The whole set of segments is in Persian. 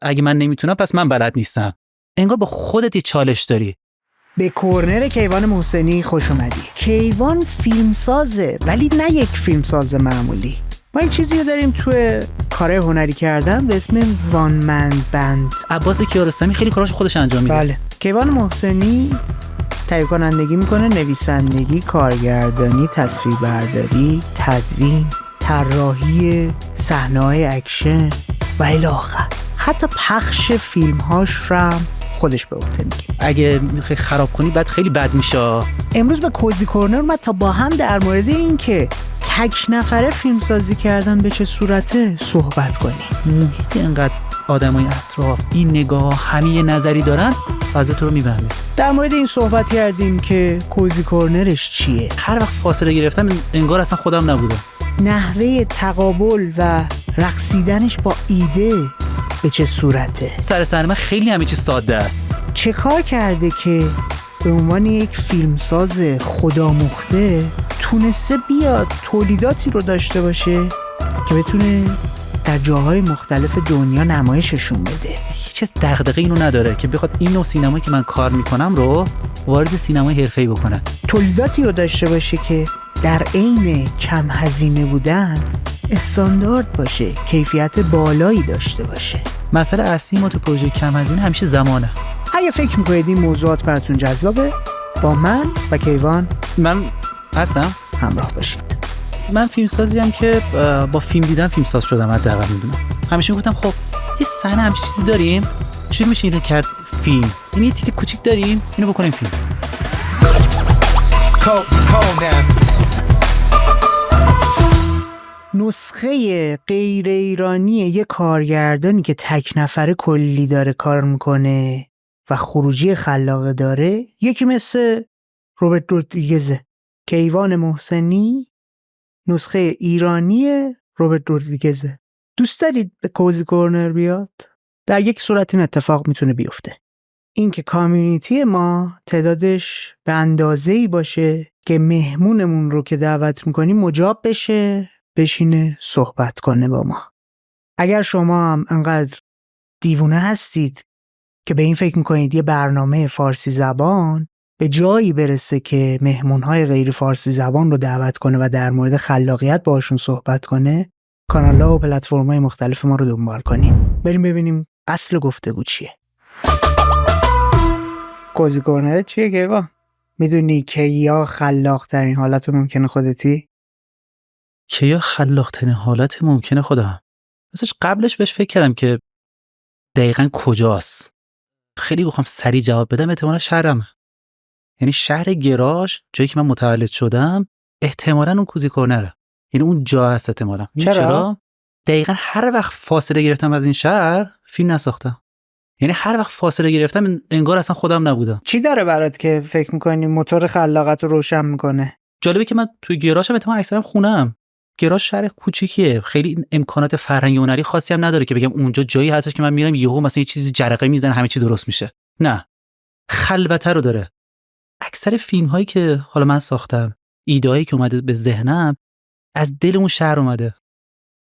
اگه من نمیتونم پس من بلد نیستم. انگار با خودت یه چالش داری. به کورنر کیوان محسنی خوش اومدی. کیوان فیلمسازه، ولی نه یک فیلمساز معمولی. ما یک چیزی رو داریم توی کار هنری کردن به اسم وان من بند. عباس کیارستمی خیلی کاراشو خودش انجام میده. بله. کیوان محسنی تهیه کنندگی میکنه، نویسندگی، کارگردانی، تصویربرداری، تدوین، طراحی صحنه‌های اکشن و الی آخر. حتی پخش فیلم‌هاش رو خودش به عهده میگیره. اگه میخوای خراب کنی بعد خیلی بد میشه. امروز به کوزی کورنر اومد تا با هم در مورد این که تک نفره فیلمسازی کردن به چه صورته صحبت کنیم. محیط اینقدر آدمای اطراف این نگاه همه یه نظری دارن، فضا تو رو میبنده. در مورد این صحبت کردیم که کوزی کورنرش چیه. هر وقت فاصله گرفتم انگار اصلا خودم نبودم. نحوه تقابل و رقصیدنش با ایده به چه صورته. سر من خیلی همه چیز ساده است. چه کار کرده که به عنوان یک فیلمساز خودآموخته تونسته بیاد تولیداتی رو داشته باشه که بتونه در جاهای مختلف دنیا نمایششون بده. هیچ دغدغه اینو نداره که بخواد این نوع سینمایی که من کار میکنم رو وارد سینمای حرفه‌ای بکنه. تولیداتی رو داشته باشه که در عین کم هزینه بودن استاندارد باشه، کیفیت بالایی داشته باشه. مسئله اصلی ما تو پروژه کم هزینه همیشه زمانه. اگه فکر میکنید این موضوعات براتون جذابه، با من و کیوان من هستم همراه باشید. من فیلمسازیم که با فیلم دیدن فیلمساز شدم. حداقل میدونم. همیشه میگفتم خب یه صحنه همچین چیزی داریم، چجوری میشه اینو کرد فیلم؟ این یه تیکه کوچیک داریم، اینو بکنیم فیلم. نسخه غیر ایرانی یه کارگردانی که تک نفره کلی داره کار میکنه و خروجی خلاقه داره، یکی مثل روبرت رودریگزه. کیوان محسنی نسخه ایرانی روبرت رودریگزه. دوست دارید به کوزی کورنر بیاد؟ در یک صورت این اتفاق میتونه بیفته، این که کامیونیتی ما تعدادش به اندازه‌ای باشه که مهمونمون رو که دعوت میکنیم مجاب بشه بشینه صحبت کنه با ما. اگر شما هم انقدر دیوونه هستید که به این فکر میکنید یه برنامه فارسی زبان به جایی برسه که مهمونهای غیر فارسی زبان رو دعوت کنه و در مورد خلاقیت باشون صحبت کنه، کانال‌ها و پلتفرم‌های مختلف ما رو دنبال کنیم. بریم ببینیم اصل گفتگو چیه. کوزی کورنر چیه کیوان؟ میدونی که یا خلاق ترین حالت ممکنه خودتی؟ که یا خلاق ترین حالت ممکنه خودم. مثلا قبلش بهش فکر کردم که دقیقاً کجاست. خیلی بخوام سریع جواب بدم احتمالا شهرم. یعنی شهر گراش، جایی که من متولد شدم، احتمالاً اون کوزی کورنره. یعنی اون جا هست احتمالاً. چرا؟ دقیقاً هر وقت فاصله گرفتم از این شهر فیلم نساختم. یعنی هر وقت فاصله گرفتم انگار اصلا خودم نبودم. چی داره برات که فکر می‌کنی موتور خلاقیت رو روشن می‌کنه؟ جالبه که من توی گراشم احتمالاً اکثرا خونم. گراش شهر کوچیکیه، خیلی امکانات فرهنگی و هنری خاصی هم نداره که بگم اونجا جایی هستش که من میرم یهو مثلا یه چیزی جرقه میزنه همه چی درست میشه. نه. خلوته رو داره. اکثر فیلم‌هایی که حالا من ساختم، ایده‌ای که اومده به ذهنم از دل اون شهر اومده.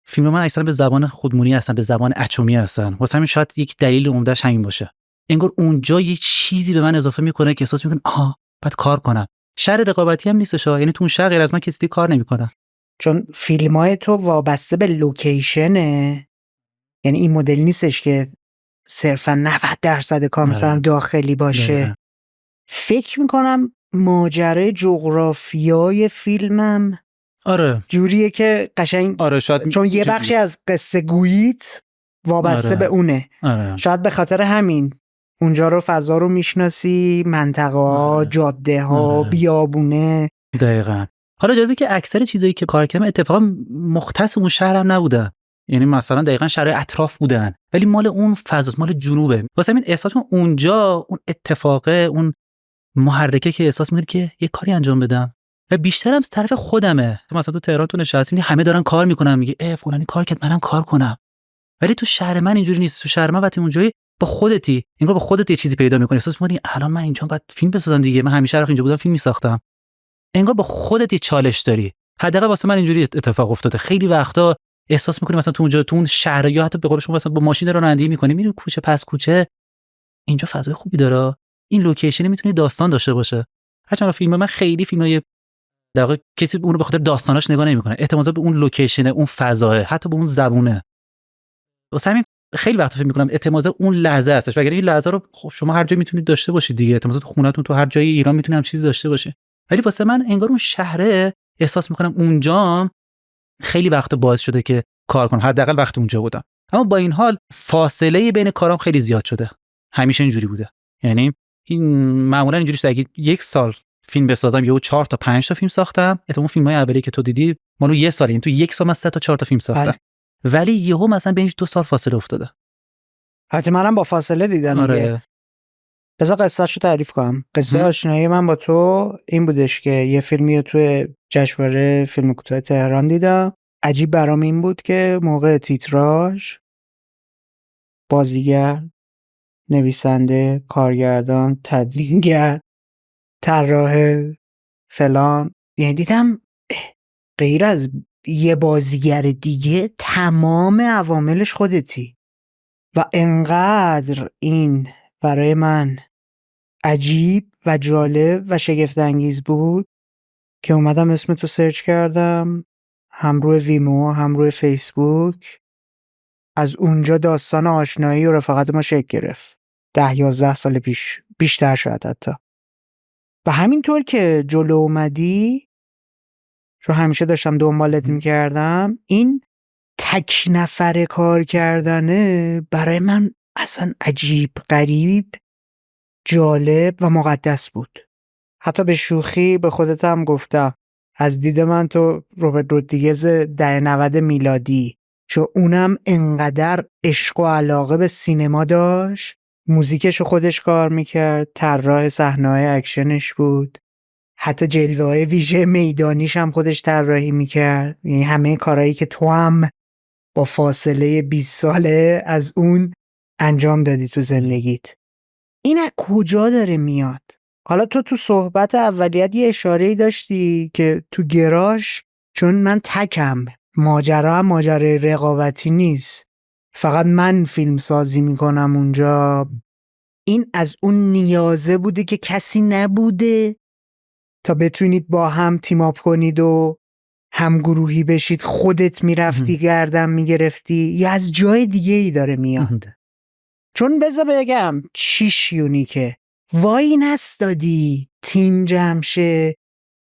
فیلم من اکثرا به زبان خودمونی هستن، به زبان اچومی هستن. واسه همین شاید یک دلیل عمده‌اش همین باشه. انگار اونجا یه چیزی به من اضافه میکنه که احساس میکنم آها بعد کار کنم. شهر رقابتی هم نیستش، یعنی تو اون شهر غیر از من کسی کار نمیکنه. چون فیلم‌های تو وابسته به لوکیشنه، یعنی این مدل نیستش که صرفا 90% کار مثلا داخلی باشه. فکر میکنم ماجرای جغرافیای فیلمم جوریه که قشنگ چون یه بخشی از قصه گوییت وابسته به اونه. شاید به خاطر همین اونجا رو فضا رو میشناسی، منطقه ها، جاده ها، بیابونه. دقیقاً. حالا جالبه که اکثر چیزایی که کار کردم اتفاقا مختص اون شهر هم نبودن. یعنی مثلا دقیقاً شهرهای اطراف بودن ولی مال اون فضاست، مال جنوبه. واسه همین احساس من اونجا اون اتفاقه، اون محرکه که احساس می‌کنم که یه کاری انجام بدم و بیشترم از طرف خودمه. مثلا تو تهران تو نشستی همه دارن کار میکنن، میگه فلانی کار کرد منم کار کنم. ولی تو شهر من اینجوری نیست. تو شهر من وقتی اونجایی با خودتی، انگار با خودت یه چیزی پیدا می‌کنی. احساس می‌کنی الان من اینجا باید فیلم بسازم دیگه. من همیشه راه اینجا بودم فیلم می‌ساختم. انگار با خودت یه چالش داری. حداقل واسه من اینجوری اتفاق افتاده. خیلی وقتا احساس می‌کنی مثلا تو اونجا تو اون شهر یا حتی به قول شما مثلا با ماشین رانندگی می‌کنی میری کوچه پس کوچه، اینجا فضای خوبی داره، این لوکیشن میتونه داستان داشته باشه. هرچند فیلم من خیلی فیلمای در واقع کسی اون رو به خاطر داستاناش نگاه نمی‌کنه، اعتمادا به اون لوکیشن، اون فضا، حتی به اون زبونه. واسه همین خیلی وقت فکر می‌کنم اعتمادا اون لحظه هستش. وگرنه این لحظه رو خب شما هر جایی میتونید داشته باشید دیگه، اعتمادا تو خونه‌تون تو هر جای ایران میتونید هم چیزی داشته باشید. ولی واسه من انگار اون شهره احساس می‌کنم اونجا خیلی وقت باعث شده که کار کنم، حداقل وقت اونجا بودم. اما با این حال فاصله بین کارام خیلی زیاد شده. همیشه اینجوری بوده. یعنی این معمولا اینجوریه که اگه یک سال فیلم بسازم یهو 4 تا 5 تا فیلم ساختم، اون فیلم‌های اولیه که تو دیدی مالو یه سال، این تو یک سال من 3 تا 4 تا فیلم ساختم. ولی یهو مثلا بینش 2 سال فاصله افتاده. حتی منم با فاصله دیدم دیگه. آره. بذار قصه‌شو تعریف کنم. قصه آشنایی من با تو این بودش که یه فیلمی تو جشنواره فیلم کوتاه تهران دیدم. عجیب برام این بود که موقع تیتراژ بازیگر، نویسنده، کارگردان، تدوینگر، طراح فلان، یعنی دیدم غیر از یه بازیگر دیگه تمام عواملش خودتی و انقدر این برای من عجیب و جالب و شگفت انگیز بود که اومدم اسم تو سرچ کردم، هم روی ویمو هم روی فیسبوک. از اونجا داستان آشنایی و رفاقت ما شکل گرفت. 10-11 سال پیش، بیشتر شاید حتی. و همینطور که جلو اومدی، چون همیشه داشتم دنبالت میکردم، این تک نفر کار کردنه برای من اصلا عجیب، غریب، جالب و مقدس بود. حتی به شوخی به خودت هم گفتم از دید من تو روبرت رودریگز دهه 90 میلادی، چون اونم انقدر عشق و علاقه به سینما داشت، موزیکشو خودش کار میکرد، طراح صحنه‌های اکشنش بود، حتی جلوه‌های ویژه میدانیش هم خودش طراحی میکرد. یعنی همه کارهایی که تو هم با فاصله 20 ساله از اون انجام دادی تو زندگیت. این از کجا داره میاد؟ حالا تو صحبت اولیت یه اشاره‌ای داشتی که تو گراژ، چون من تکم، ماجرا هم ماجرای رقابتی نیست، فقط من فیلم سازی میکنم اونجا. این از اون نیازه بوده که کسی نبوده تا بتونید با هم تیم اپ کنید و هم گروهی بشید، خودت میرفتی گردن میگرفتی، یا از جای دیگه ای داره میاد؟ چون بذار بگم چیش یونیکه، وای نستادی تیم جمع شه،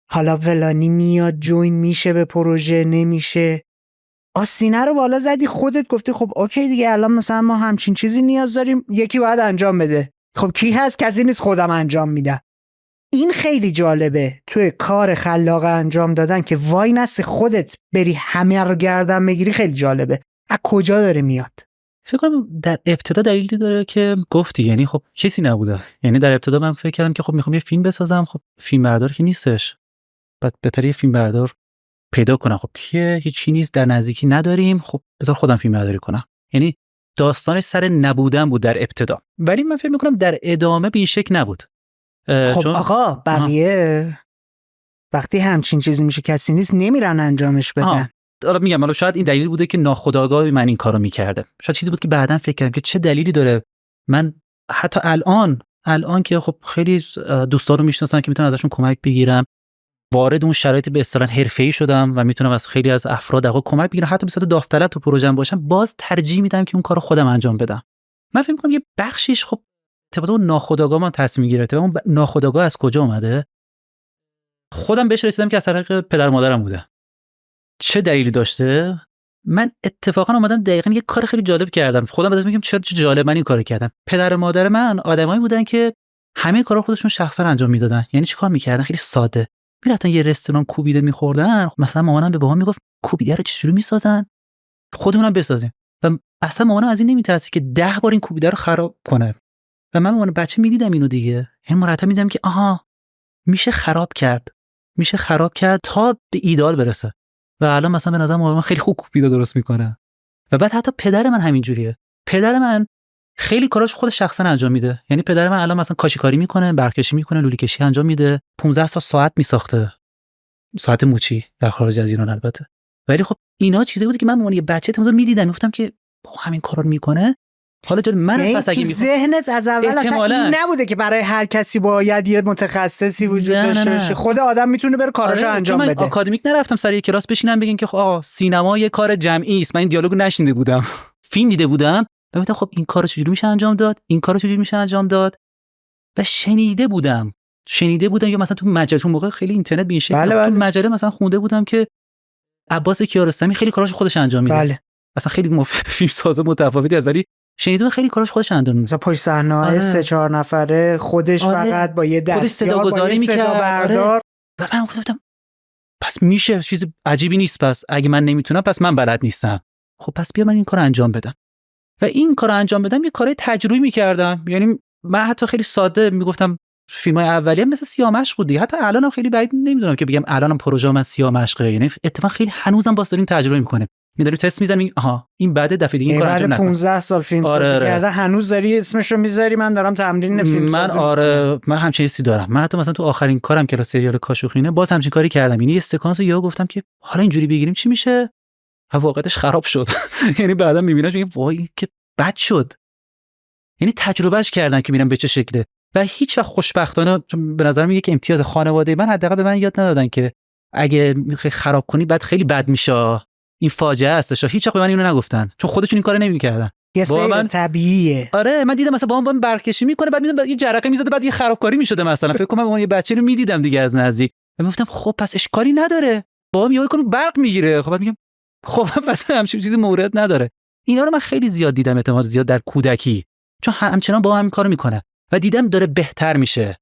حالا فلانی میاد جوین میشه به پروژه، نمیشه، آسینه رو بالا زدی، خودت گفتی خب اوکی دیگه، الان مثلا ما همچین چیزی نیاز داریم، یکی باید انجام بده. خب کی هست؟ کسی نیست، خودم انجام میدم. این خیلی جالبه توی کار خلاق انجام دادن که وای نستی خودت بری همه رو گردن بگیری. خیلی جالبه. از کجا داره میاد؟ فکر کنم در ابتدا دلیلی داره که گفتی، یعنی خب کسی نبوده. یعنی در ابتدا من فکر کردم که خب میخوام یه فیلم بسازم، خب فیلم بردار که نیستش، بعد بهتره یه فیلم بردار پیدا کنم. خب کیه؟ هیچی نیست، در نزدیکی نداریم، خب بذار خودم فیلم برداری کنم. یعنی داستانش سر نبودن بود در ابتدا، ولی من فکر میکنم در ادامه به این شکل نبود. خب چون آقا بقیه وقتی همچین چیزی میشه کسی نیست نمیرن انجامش بدن. حالا میگم حالا شاید این دلیل بوده که ناخودآگاه من این کارو میکردم، شاید چیزی بود که بعداً فکر کردم که چه دلیلی داره من حتی الان که خب خیلی دوستا رو میشناسم که میتونم ازشون کمک بگیرم، وارد اون شرایط به اصطلاح حرفه‌ای شدم و میتونم از خیلی از افراد واقعا کمک بگیرم، حتی به صورت داوطلب تو پروژه‌ام باشم، باز ترجیح میدم که اون کارو خودم انجام بدم. من فکر می‌کنم یه بخشیش خب طبعا اون ناخودآگاه من تصمیم گرفته. اون ناخودآگاه از کجا اومده؟ خودم بهش رسیدم که از طریق پدر مادرم بوده. چه دلیلی داشته؟ من اتفاقا اومدم دقیقاً یه کار خیلی جالب کردم. خودم ازش میگم چه جالب من این کارو کردم. پدر و مادر من آدمایی بودن که همه کارا خودشون شخصا انجام میدادن. یعنی چیکار میکردن؟ خیلی ساده. میرفتن یه رستوران کوبیده میخوردن، مثلا مامانم به بابام میگفت کوبیده رو چجوری میسازن؟ خودمونم بسازیم. و اصلا مامانم از این نمیترسید که 10 بار این کوبیده رو خراب کنه. و من اون بچه میدیدم اینو دیگه. این مرتب میدیدم که آها میشه خراب کرد تا به ایدال برسه. و الان مثلا به نظر من خیلی خوب کوبیده درست میکنه. و بعد حتی پدر من همین جوریه. پدر من خیلی کاراش خود شخصا انجام میده. یعنی پدر من الان مثلا کاشیکاری میکنه، برکشی میکنه، لوله کشی انجام میده. 15 تا ساعت میساخته. ساعت موچی در خارج از ایران البته. ولی خب اینا چیزی بود که من مونی بچه تمام میدیدم، میگفتم که با همین کارا میکنه. حالا جان من پس اگه ذهنت از اول اصلا این نبوده که برای هر کسی باید یه متخصصی وجود داشته باشه، خود آدم میتونه بره کاراشو انجام بده. من آکادمیک نرفتم سر یه کلاس بشینم بگین که آقا سینما یه کار جمعی است. من این دیالوگو نشنیده بودم. فیلم دیده بودم و گفتم خب این کارو چجوری میشه انجام داد، این کارو چجوری میشه انجام داد. و شنیده بودم یا مثلا تو مجله، اون موقع خیلی اینترنت به این شکل تو مجله مثلا خونده بودم که عباس کیارستمی خیلی کاراشو خودش انجام میده. بله. اصلا خیلی فیلم ساز متفاوتی است، ولی شنیدم خیلی کاراش خودش انجام میده. مثلا پشت صحنه 3-4 نفره خودش فقط با یه دستگاه صدا گذاری میکرد. و من گفتم پس میشه، چیز عجیبی نیست. پس اگه من نمیتونم پس من بلد نیستم. خب پس بیا من این کارو انجام بدم. و این کارو انجام بدم، یه کارای تجربی میکردم. یعنی من حتی خیلی ساده میگفتم فیلمای اولیه مثل سیامشق بود دیگه. حتی الانم خیلی بعید نمیدونم که بگم الانم پروژه من سیامشقه. یعنی اتفاقا خیلی هنوزم باز داریم تجربه میکنیم. می‌داریم تست می‌زنیم آها این بعد دفعه دیگه این کارو انجام نکن. 15 سال فیلم سازی کرده هنوز داری اسمشو میذاری. من دارم تمرین فیلم سازی من همچین حسی دارم. من حتی مثلا تو آخرین کارم که سریال کاشوخینه باز همچین کاری کردم. یعنی یه سکانس رو یهو گفتم که حالا اینجوری بگیریم چی میشه و واقعیتش خراب شد. یعنی بعدا میبینم میگم وای که بد شد. یعنی تجربهش کردم که میرم به چه شکله. و هیچ وقت خوشبختانه به نظر میاد که امتیاز خانواده من حداقل به من یاد ندادن که اگه میخوای خراب کنی بعد خیلی بد میشه. این فاجعه است. هیچ وقت به من اینو نگفتن، چون خودشون این کارو نمی‌کردن. یه سیر طبیعیه. آره من دیدم مثلا با من برکشی میکنه، بعد میدونم یه جرقه میزده، بعد یه خرابکاری میشده. مثلا فکر کنم من یه بچه رو میدیدم دیگه از نزدیک و میگفتم خب پس اشکالی نداره، بابام یهو کنه برق میگیره. خب بعد میگم خب پس همچین چیزی مورد نداره. اینا رو من خیلی زیاد دیدم، اعتماد زیاد در کودکی، چون همچنان با هم کارو میکنه و دیدم داره بهتر میشه.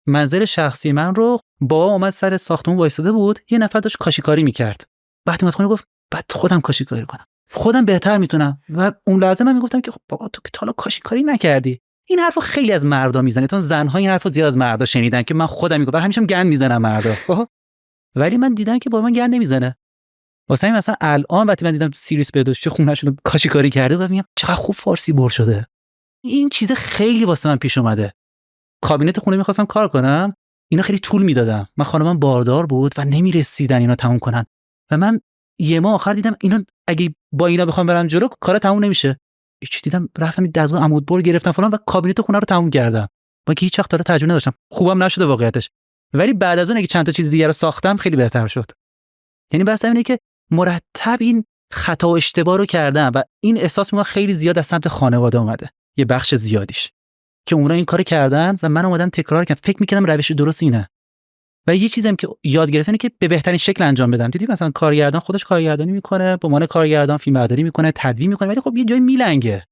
منزل شخصی من رو با اومد سر ساختمون وایساده بود، یه نفر داشت کاشیکاری میکرد. بعد اومد خونه گفت بعد خودم کاشیکاری کنم، خودم بهتر میتونم. و اون لحظه من میگفتم که خب بابا تو که تا حالا کاشیکاری نکردی. این حرفو خیلی از مردا میزنه، چون زن‌ها این حرفو زیاد از مردا شنیدن که من خودم میگم و همیشه گند میزنم مردا. ولی من دیدم که با من گند نمیزنه. واسه همین مثلا الان وقتی من دیدم سیریس بهداشتی خونه‌شون کاشیکاری کرده و میگم چقدر خوب فارسی بر شده. این چیز خیلی واسه من پیش اومده. کابینت خونه می‌خواستم کار کنم، اینا خیلی طول میدادم. من خانمم باردار بود و نمیرسیدن اینا تموم کنن. و من یه ماه آخر دیدم اینا اگه با اینا بخوام برم جلو کار تموم نمیشه. هیچ دیدم رفتم دستگاه عمودبر گرفتم فلان و کابینت خونه رو تموم کردم. با که هیچ وقت داره تجربه نداشتم. خوبم نشده واقعیتش. ولی بعد از اون اگه چند تا چیز دیگه رو ساختم خیلی بهتر شد. یعنی بس اینه که مرتب این خطا و اشتباه رو کردم و این احساس میگم خیلی زیاد از سمت خانواده اومده. یه بخش زیادیش که اونا این کارو کردن و من اومدم تکرار کردم. فکر می‌کردم روش درست اینه. و یه چیزی هم که یاد گرفتم که به بهترین شکل انجام بدم. دیدی مثلا کارگردان خودش کارگردانی میکنه، به عنوان کارگردان فیلمبرداری میکنه، تدوین میکنه، ولی خب یه جای میلنگه.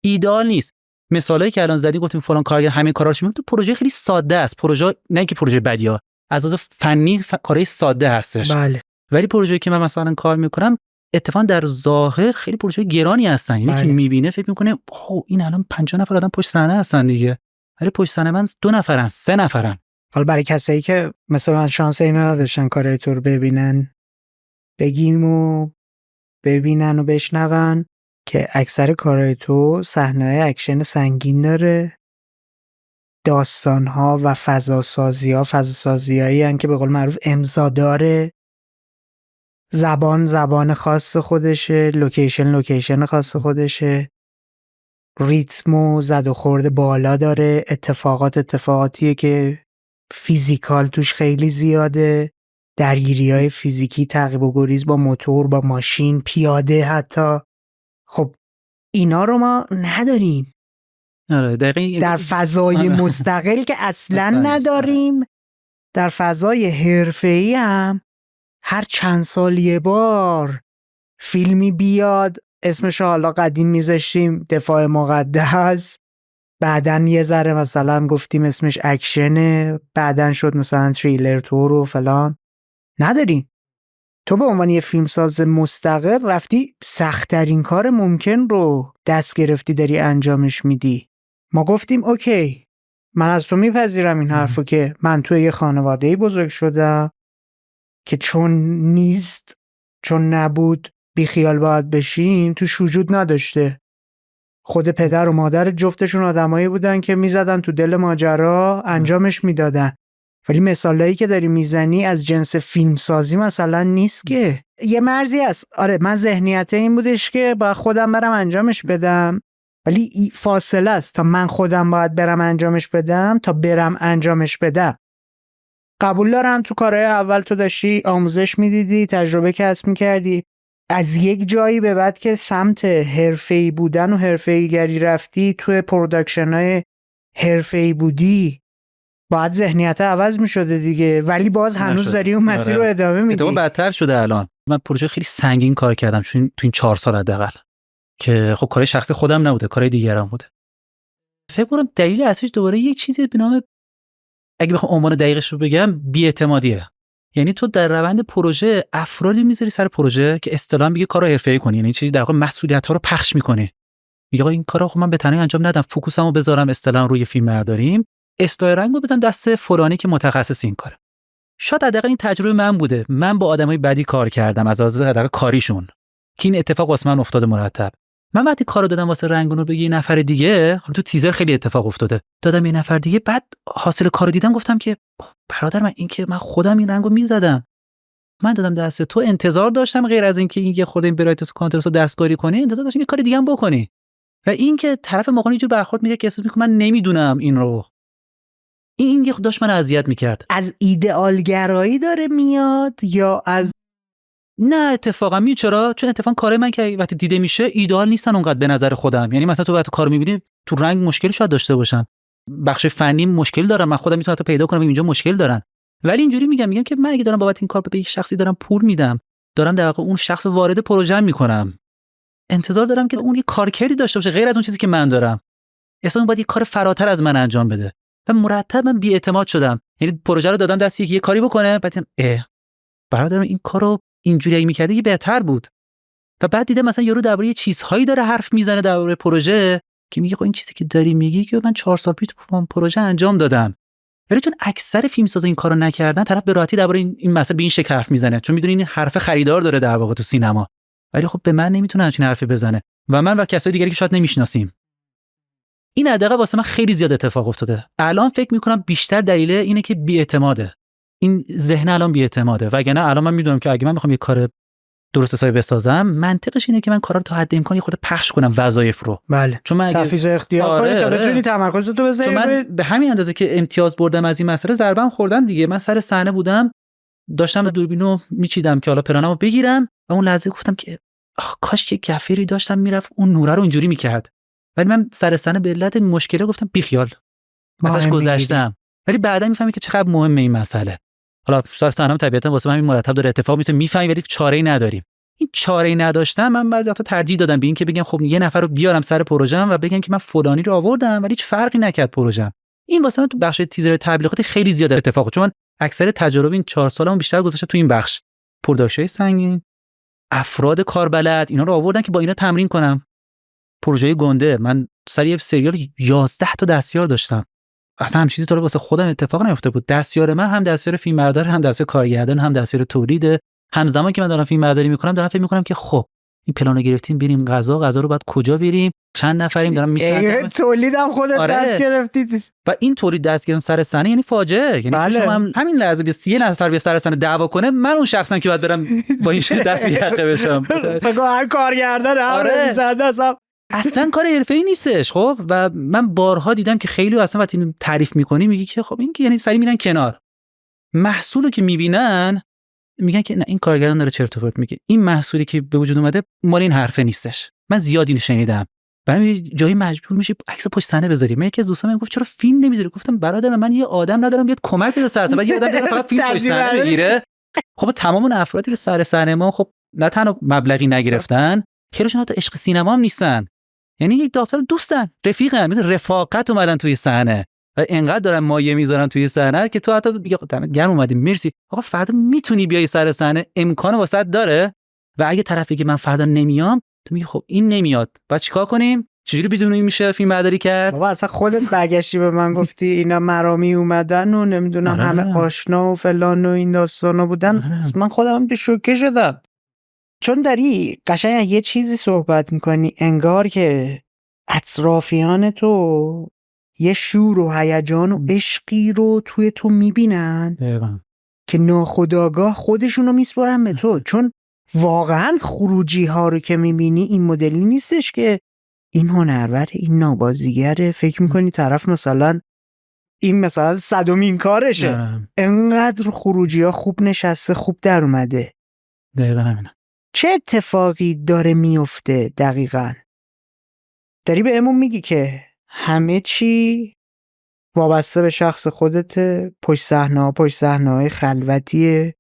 ایدئال نیست. مثالایی که الان زدی گفتیم فلان کارگردان همین کاراشو میکنه، تو پروژه خیلی ساده است. پروژه نه که پروژه بدیا، از لحاظ فنی کارای ساده هستش. بله. ولی پروژه‌ای که من مثلا کار میکنم اتفاقا در ظاهر خیلی پروژه گرانی هستن. یعنی که میبینه فکر میکنه اوه این الان 50 نفر آدم پشت صحنه هستن دیگه. ولی پشت صحنه من 2 نفرن، 3 نفرن. حالا برای کسایی که مثلا شانس اینو نداشتن کارای تو رو ببینن، بگیم و ببینن و بشنون که اکثر کارای تو صحنه‌های اکشن سنگین داره، داستان‌ها و فضاسازی‌هایی هستن که به قول معروف امضا داره، زبان خاص خودشه، لوکیشن خاص خودشه، ریتم و زد و خورد بالا داره، اتفاقاتیه که فیزیکال توش خیلی زیاده، درگیری‌های فیزیکی، تعقیب و گریز با موتور، با ماشین، پیاده حتی. خب اینا رو ما نداریم. آره دقیقاً. در فضای مستقل که اصلاً نداریم. در فضای حرفه‌ای هم هر چند سال یه بار فیلمی بیاد، اسمش حالا قدیم میذاشتیم دفاع مقدس، بعدن یه ذره مثلا گفتیم اسمش اکشنه، بعدن شد مثلا تریلر تور و فلان. نداریم. تو به عنوان یه فیلمساز مستقل رفتی سخت‌ترین کار ممکن رو دست گرفتی داری انجامش میدی. ما گفتیم اوکی، من از تو میپذیرم این حرفو که من توی یه خانواده‌ای بزرگ شدم که چون نیست، چون نبود، بیخیال باید بشیم، توش وجود نداشته. خود پدر و مادر جفتشون آدمایی بودن که میزدن تو دل ماجرا، انجامش میدادن. ولی مثالایی که داری میزنی از جنس فیلم سازی مثلا نیست که. یه مرزی هست. آره من ذهنیت این بودش که با خودم برم انجامش بدم، ولی فاصله است تا من خودم باید برم انجامش بدم تا برم انجامش بدم. قبول دارم تو کارهای اول تو داشتی آموزش میدیدی، تجربه کسب میکردی، از یک جایی به بعد که سمت حرفه‌ای بودن و حرفه‌ای گری رفتی، تو پروداکشن‌های حرفه‌ای بودی، باید ذهنیت عوض میشده دیگه، ولی باز هنوز داری اون مسیر رو ادامه میدی. اتفاقا بدتر شده الان. من پروژه خیلی سنگین کار کردم چون تو این 4 سال حداقل که خب کار شخصی خودم نبوده، کارهای دیگران بوده. فکر کنم دلیل اصلیش دوباره یک چیزی به نام، اگه بخوام عنوان دقیقش رو بگم، بی‌اعتمادیه. یعنی تو در روند پروژه افرادی میذاری سر پروژه که اصطلاحاً میگه کارو حرفه‌ای کنی، یعنی چیزی در واقع مسئولیت‌ها رو پخش می‌کنی. میگه آقا این کارو خب من به تنهایی انجام ندم، فوکوسمو بذارم اصطلاحاً روی فیلم برداریم، اصلاح رنگو بدم دست فلانی که متخصص این کاره. شاید حداقل این تجربه من بوده. من با آدمای بدی کار کردم از لحاظ حداقل کاریشون که این اتفاق واسه من افتاده مرتب. من وقتی کارو دادم واسه رنگونو به یه نفر دیگه، تو تیزر خیلی اتفاق افتاده، دادم یه نفر دیگه، بعد حاصل کارو دیدم گفتم که برادر من این که من خودم این رنگو میزدم، من دادم دست تو، انتظار داشتم غیر از اینکه این یه خورده این برایتس کانترست رو دستکاری کنی، انتظار داشتم یه کار دیگه هم بکنی. و این که طرف مقابل اینجور برخورد میگه که احساس میکنه من نمیدونم این رو، این یه داشت من اذیت میکرد. از ایدئالگرایی داره میاد یا از نه اتفاقا چرا؟ چون اتفاقا کار من که وقتی دیده میشه ایدئال نیستن اونقدر به نظر خودم. یعنی مثلا تو وقتی کارو میبینی تو رنگ مشکل شاید داشته باشن، بخش فنی مشکل دارن، من خودم میتونم تا پیدا کنم اینجا مشکل دارن، ولی اینجوری میگم که من اگه دارم بابت این کار به یک شخصی دارم پول میدم، دارم در واقع اون شخص وارد پروژه میکنم، انتظار دارم که اون یه کارکردی داشته باشه غیر از اون چیزی که من دارم. اصلا باید یه کار فراتر از من انجام بده. و مرتب من بی‌اعتماد شدم. یعنی پروژه رو دادم دست یکی یه کاری بکنه، بعد برادرم این کارو اینجوری اگه می‌کردی بهتر بود. و بعد دیدم مثلا یارو درباره یه چیزهایی داره حرف میزنه درباره پروژه که میگه خب این چیزی که داری میگی که من 4 سال پیش تو پروژه انجام دادم. ولی چون اکثر فیلمسازا این کارو نکردن، طرف به راحتی درباره این مسئله به این شکل حرف میزنه، چون میدونی این حرف خریدار داره در واقع تو سینما. ولی خب به من نمیتونه همچین حرفی بزنه و من و کسای دیگری که شاید نمیشناسیم. این حداقل واسه من خیلی زیاد اتفاق افتاده. الان فکر میکنم بیشتر دلیل اینه که بی‌اعتماده. این ذهن الان بی‌اعتماده. وگرنه الان من میدونم که اگه من میخوام یه کار درست حسابی بسازم، منطقش اینه که من کارا رو تا حد امکان خود پخش کنم، وظایف رو. بله. چون من تفویض اختیار کنی تا بتونی تمرکزت رو بذاری. چون من به همین اندازه که امتیاز بردم از این مسئله ضربه‌ام خوردم دیگه. من سر صحنه بودم، داشتم دوربینو میچیدم که حالا پلانمو بگیرم و اون لحظه گفتم که کاش که گفری داشتم میرفت اون نوره رو اینجوری میکرد. ولی من سر صحنه به علت مشکل گفتم بیخیال، ازش گذشتم. ولی بعدا میفهمی که چقدر مهمه این مسئله. حالا سر صحنه طبیعتا واسه من مرتب داره اتفاق میفته، میفهمی ولی چاره‌ای نداریم. این چاره‌ای نداشتم، من بعضی وقتا ترجیح دادم به این که بگم خب یه نفر رو بیارم سر پروژه‌ام و بگم که من فلانی رو آوردم ولی هیچ فرقی نکرد پروژه‌ام. این واسه من تو بخش تیزر تبلیغات خیلی زیاد اتفاق، چون من اکثر تجربه این 4 سالم بیشتر گذاشته تو این بخش. پروداکشن سنگین، افراد کاربلد، اینا رو آوردن که با اینا تمرین کنم. پروژه گنده، من سر یه سریال 11 تا دستیار داشتم. اصلا هم چیزی تو واسه خودم اتفاق نیفته بود. دستیار من هم دستیار فیلمبردار، هم دستیار کارگردان، هم دستیار تولید. همزمان که من دارم فیلمبرداری میکنم دارم فکر میکنم که خب این پلانو گرفتیم بریم غذا رو بعد کجا بریم، چند نفریم، دارم میسازم. تولیدم خودت دست گرفتید. و این تولید دست گرفتن سر صحنه یعنی فاجعه. یعنی شما همین لحظه 30 نفر به سر صحنه دعوا کنه، من اون شخصم که بعد برم با این شکل دست بیاقه بشم. بگو هر کارگردان اصلا کار حرفه‌ای نیستش. خب و من بارها دیدم که خیلی اصلا وقتی اینو تعریف می‌کنی میگی که خب این که یعنی سری میرن کنار، محصولو که میبینن میگن که نه این کارگردان داره چرت و پرت میگه، این محصولی که به وجود اومده مال این حرفه نیستش. من زیاد اینو شنیدم. بعد جایی مجبور میشی عکس پشت صحنه بذاری. من یکی از دوستام گفت چرا فیلم نمیذاری؟ گفتم برادر من یه آدم ندارم بیاد کمک بده سر بعد یه آدم بیاد فقط فیلم پشت صحنه بگیره. خب تمام اون افرادی که سر صحنه ما خب نه تنها مبلغی نگرفتن، خیلیشون حتی عشق سینما هم نیستن. یعنی یک دافتر دوستن، رفیقن، مثل رفاقت اومدن توی صحنه و اینقدر دارن مایه میذارن توی صحنه که تو حتی میگی دمت گرم اومدی مرسی آقا فردا میتونی بیای سر صحنه، امکان واسط داره. و اگه طرفی که من فردا نمیام، تو میگی خب این نمیاد، بعد چیکار کنیم؟ چجوری بدون این میشه فیلم برداری کرد؟ بابا اصلا خودت برگشتی به من گفتی اینا مرامی اومدن و نمیدونم همه آشنا و فلان و این داستانا بودن. من خودم به شوکه شدم، چون داری قشنگ یه چیزی صحبت میکنی انگار که اطرافیان تو یه شور و هیجان و عشقی رو توی تو میبینن دقیقاً. که ناخودآگاه خودشونو میسپارن به تو، چون واقعا خروجی ها رو که میبینی این مدلی نیستش که این هنرور، این نابازیگره، فکر میکنی طرف مثلا این مثلا 100مین کارشه. نه. انقدر خروجی ها خوب نشسته، خوب در اومده. دقیقاً همینه. چه اتفاقی داره میفته دقیقاً؟ داری به امون میگی که همه چی وابسته به شخص خودته، پشت صحنه‌های خلوتیه،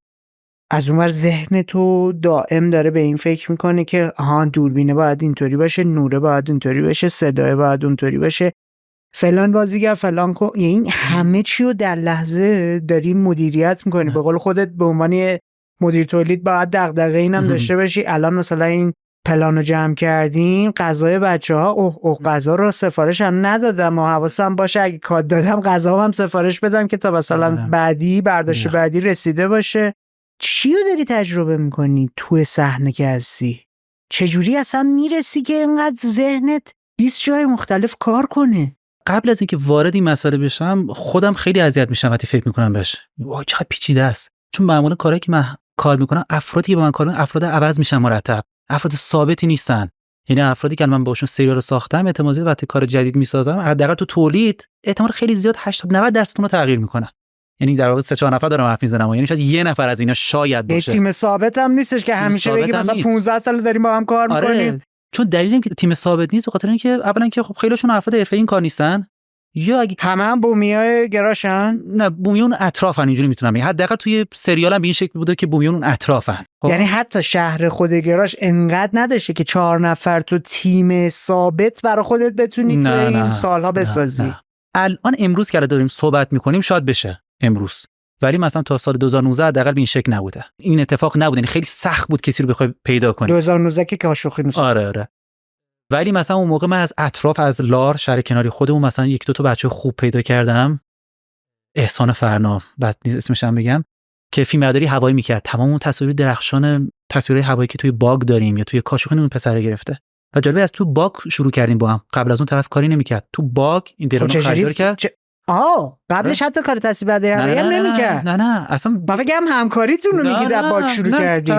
از اونور ذهن تو دائم داره به این فکر میکنه که آها دوربینه باید اینطوری باشه، نوره باید اونطوری باشه، صدای باید اونطوری باشه، فلان بازیگر فلان کو، یعنی همه چی رو در لحظه داری مدیریت میکنی. به قول خودت به عنوان مدیر تولید باید دغدغه اینم داشته باشی الان مثلا این پلانو جمع کردیم، غذای بچه‌ها اوه غذا رو سفارش هم ندادم و حواسم باشه اگه کاد دادم غذا هم سفارش بدم که تا مثلا بعدی برداشت بعدی رسیده باشه. چی رو داری تجربه میکنی توی صحنه که هستی؟ چجوری اصلا میرسی که اینقدر ذهنت 20 جای مختلف کار کنه؟ قبل از اینکه وارد این مسئله بشم خودم خیلی اذیت میشم وقتی فکر میکنم بهش. وای چقدر پیچیده است. چون معمولا کارهایی که من کار میکنم، افرادی که با من کار میکنن افراد عوض میشن مرتب، افراد ثابتی نیستن. یعنی افرادی که من باشون سریال رو ساختم، احتمالاً وقتی کار جدید میسازم حداقل تو تولید احتمال خیلی زیاد 80-90% اون رو تغییر میکنه. یعنی در واقع 3-4 نفر دارم حرف میزنم، یعنی شاید یه نفر از اینا شاید باشه. تیم ثابت هم نیستش که همیشه بگی مثلا 15 سال داریم با هم کار میکنیم. چون دلیلی که تیم ثابت نیست به خاطر اینکه اولا که خب خیلیشون افراد حرفه‌ای این کار نیستن، یا اگه همه بومیای گراشن، نه بومیون اطرافن، اینجوری میتونم بگم. حداقل توی سریالم به این شکل بوده که بومیون اطرافن. یعنی حتی شهر خود گراش انقدر نداشته که 4 نفر تو تیم ثابت برای خودت بتونی توی این سالها بسازی. نه. الان امروز که داریم صحبت میکنیم شاید بشه امروز، ولی مثلا تا سال 2019 حداقل به این شکل نبوده. این اتفاق نبوده، یعنی خیلی سخت بود کسی رو بخوای پیدا کنی. 2019 که کاشوخی نیست. آره. ولی مثلا اون موقع من از اطراف، از لار شهر کناری خودمون مثلا 1-2 تا بچه خوب پیدا کردم. احسان فرنا بعد اسمش هم بگم، که فیلمبرداری هوایی میکرد. تمام اون تصاویر درخشان، تصویرهای هوایی که توی باگ داریم یا توی کاشوخی اون پسره گرفته. و جالب از تو باگ شروع کردیم با هم. قبل از اون طرف کاری نمیکرد. تو باگ این درون رو خریدار کرد. قبلش حتی کار تصویربرداری هوایی نمیکرد. نه اصلا من فکرم همکاریتون رو میگی در باگ شروع کردی.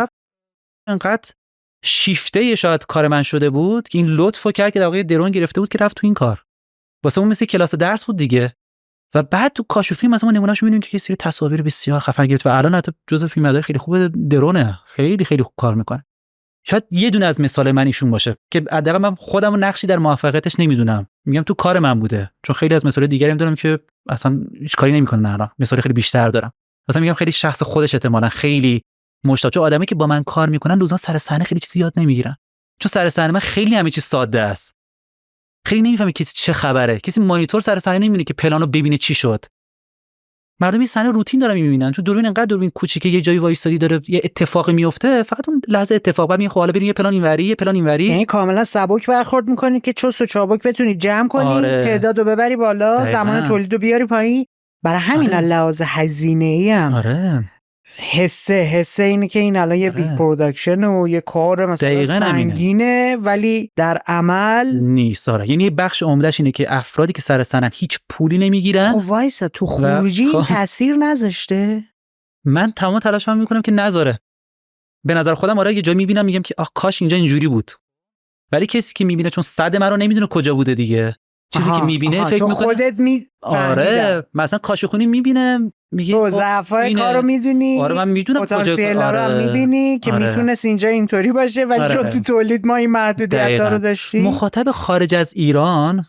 انقدر شیفته شاید کار من شده بود که این لطفو کرد که در واقع درون گرفته بود که رفت تو این کار. واسه اون مثل کلاس درس بود دیگه. و بعد تو کاشوخی مثلا ما نمونه‌اشو می‌بینیم که یه سری تصاویر بسیار خفن گرفت و الان حتی جزء فیلمبرداری خیلی خوب درونه، خیلی خوب کار میکنه. شاید یه دونه از مثال من ایشون باشه که حداقل من خودم نقشی در موفقیتش نمیدونم، میگم تو کار من بوده، چون خیلی از مثال دیگری هم دارم که اصلا هیچ کاری نمیکنن. الان مثال خیلی بیشتر دارم، مثلا میگم خیلی شخص خودش احتمالاً خیلی مشتاق، چون آدمی که با من کار میکنن لزوما سر صحنه خیلی چیزی یاد نمیگیرن، چون سر صحنه من خیلی همه چیز ساده است، خیلی نمیفهمه کسی چه خبره، کسی مانیتور سر صحنه نمیبینه که پلانو ببینه چی شد. مردم این صحنه روتین دارن میبینن، چون دوربین انقدر دوربین کوچیکه یه جایی وایسادی داره یه اتفاقی میفته، فقط اون لحظه اتفاق بعد میگه خب حالا بریم یه پلان اینوری، یه پلان اینوری. یعنی کاملا سبک برخورد میکنی که چوس و چابک بتونی جمع کنی، تعدادو ببری بالا، زمان تولیدو بیاری پایین. برای همین لحاظ هزینه‌ای هم حسه اینه که این الان یه بیگ پروداکشن و یه کار مثلا سنگینه ولی در عمل نیست. یعنی یه بخش عمدهش اینه که افرادی که سر صحنه هیچ پولی نمیگیرن. خب وایسا، تو خروجی تاثیر نذاشته؟ من تمام تلاشم میکنم که نذاره. به نظر خودم یه جایی میبینم میگم که کاش اینجا اینجوری بود، ولی کسی که میبینه چون صد من رو نمیدونه کجا بوده دیگه، چیزی که میبینه فکر میکنه خودت مثلا کاشوخونی میبینه میگه تو ضعفای کارو میدونی. من میدونم کجا رو میبینی که میتونست اینجا اینطوری باشه، ولی چون تو تولید ما این محدودیت‌ها رو داشتیم. مخاطب خارج از ایران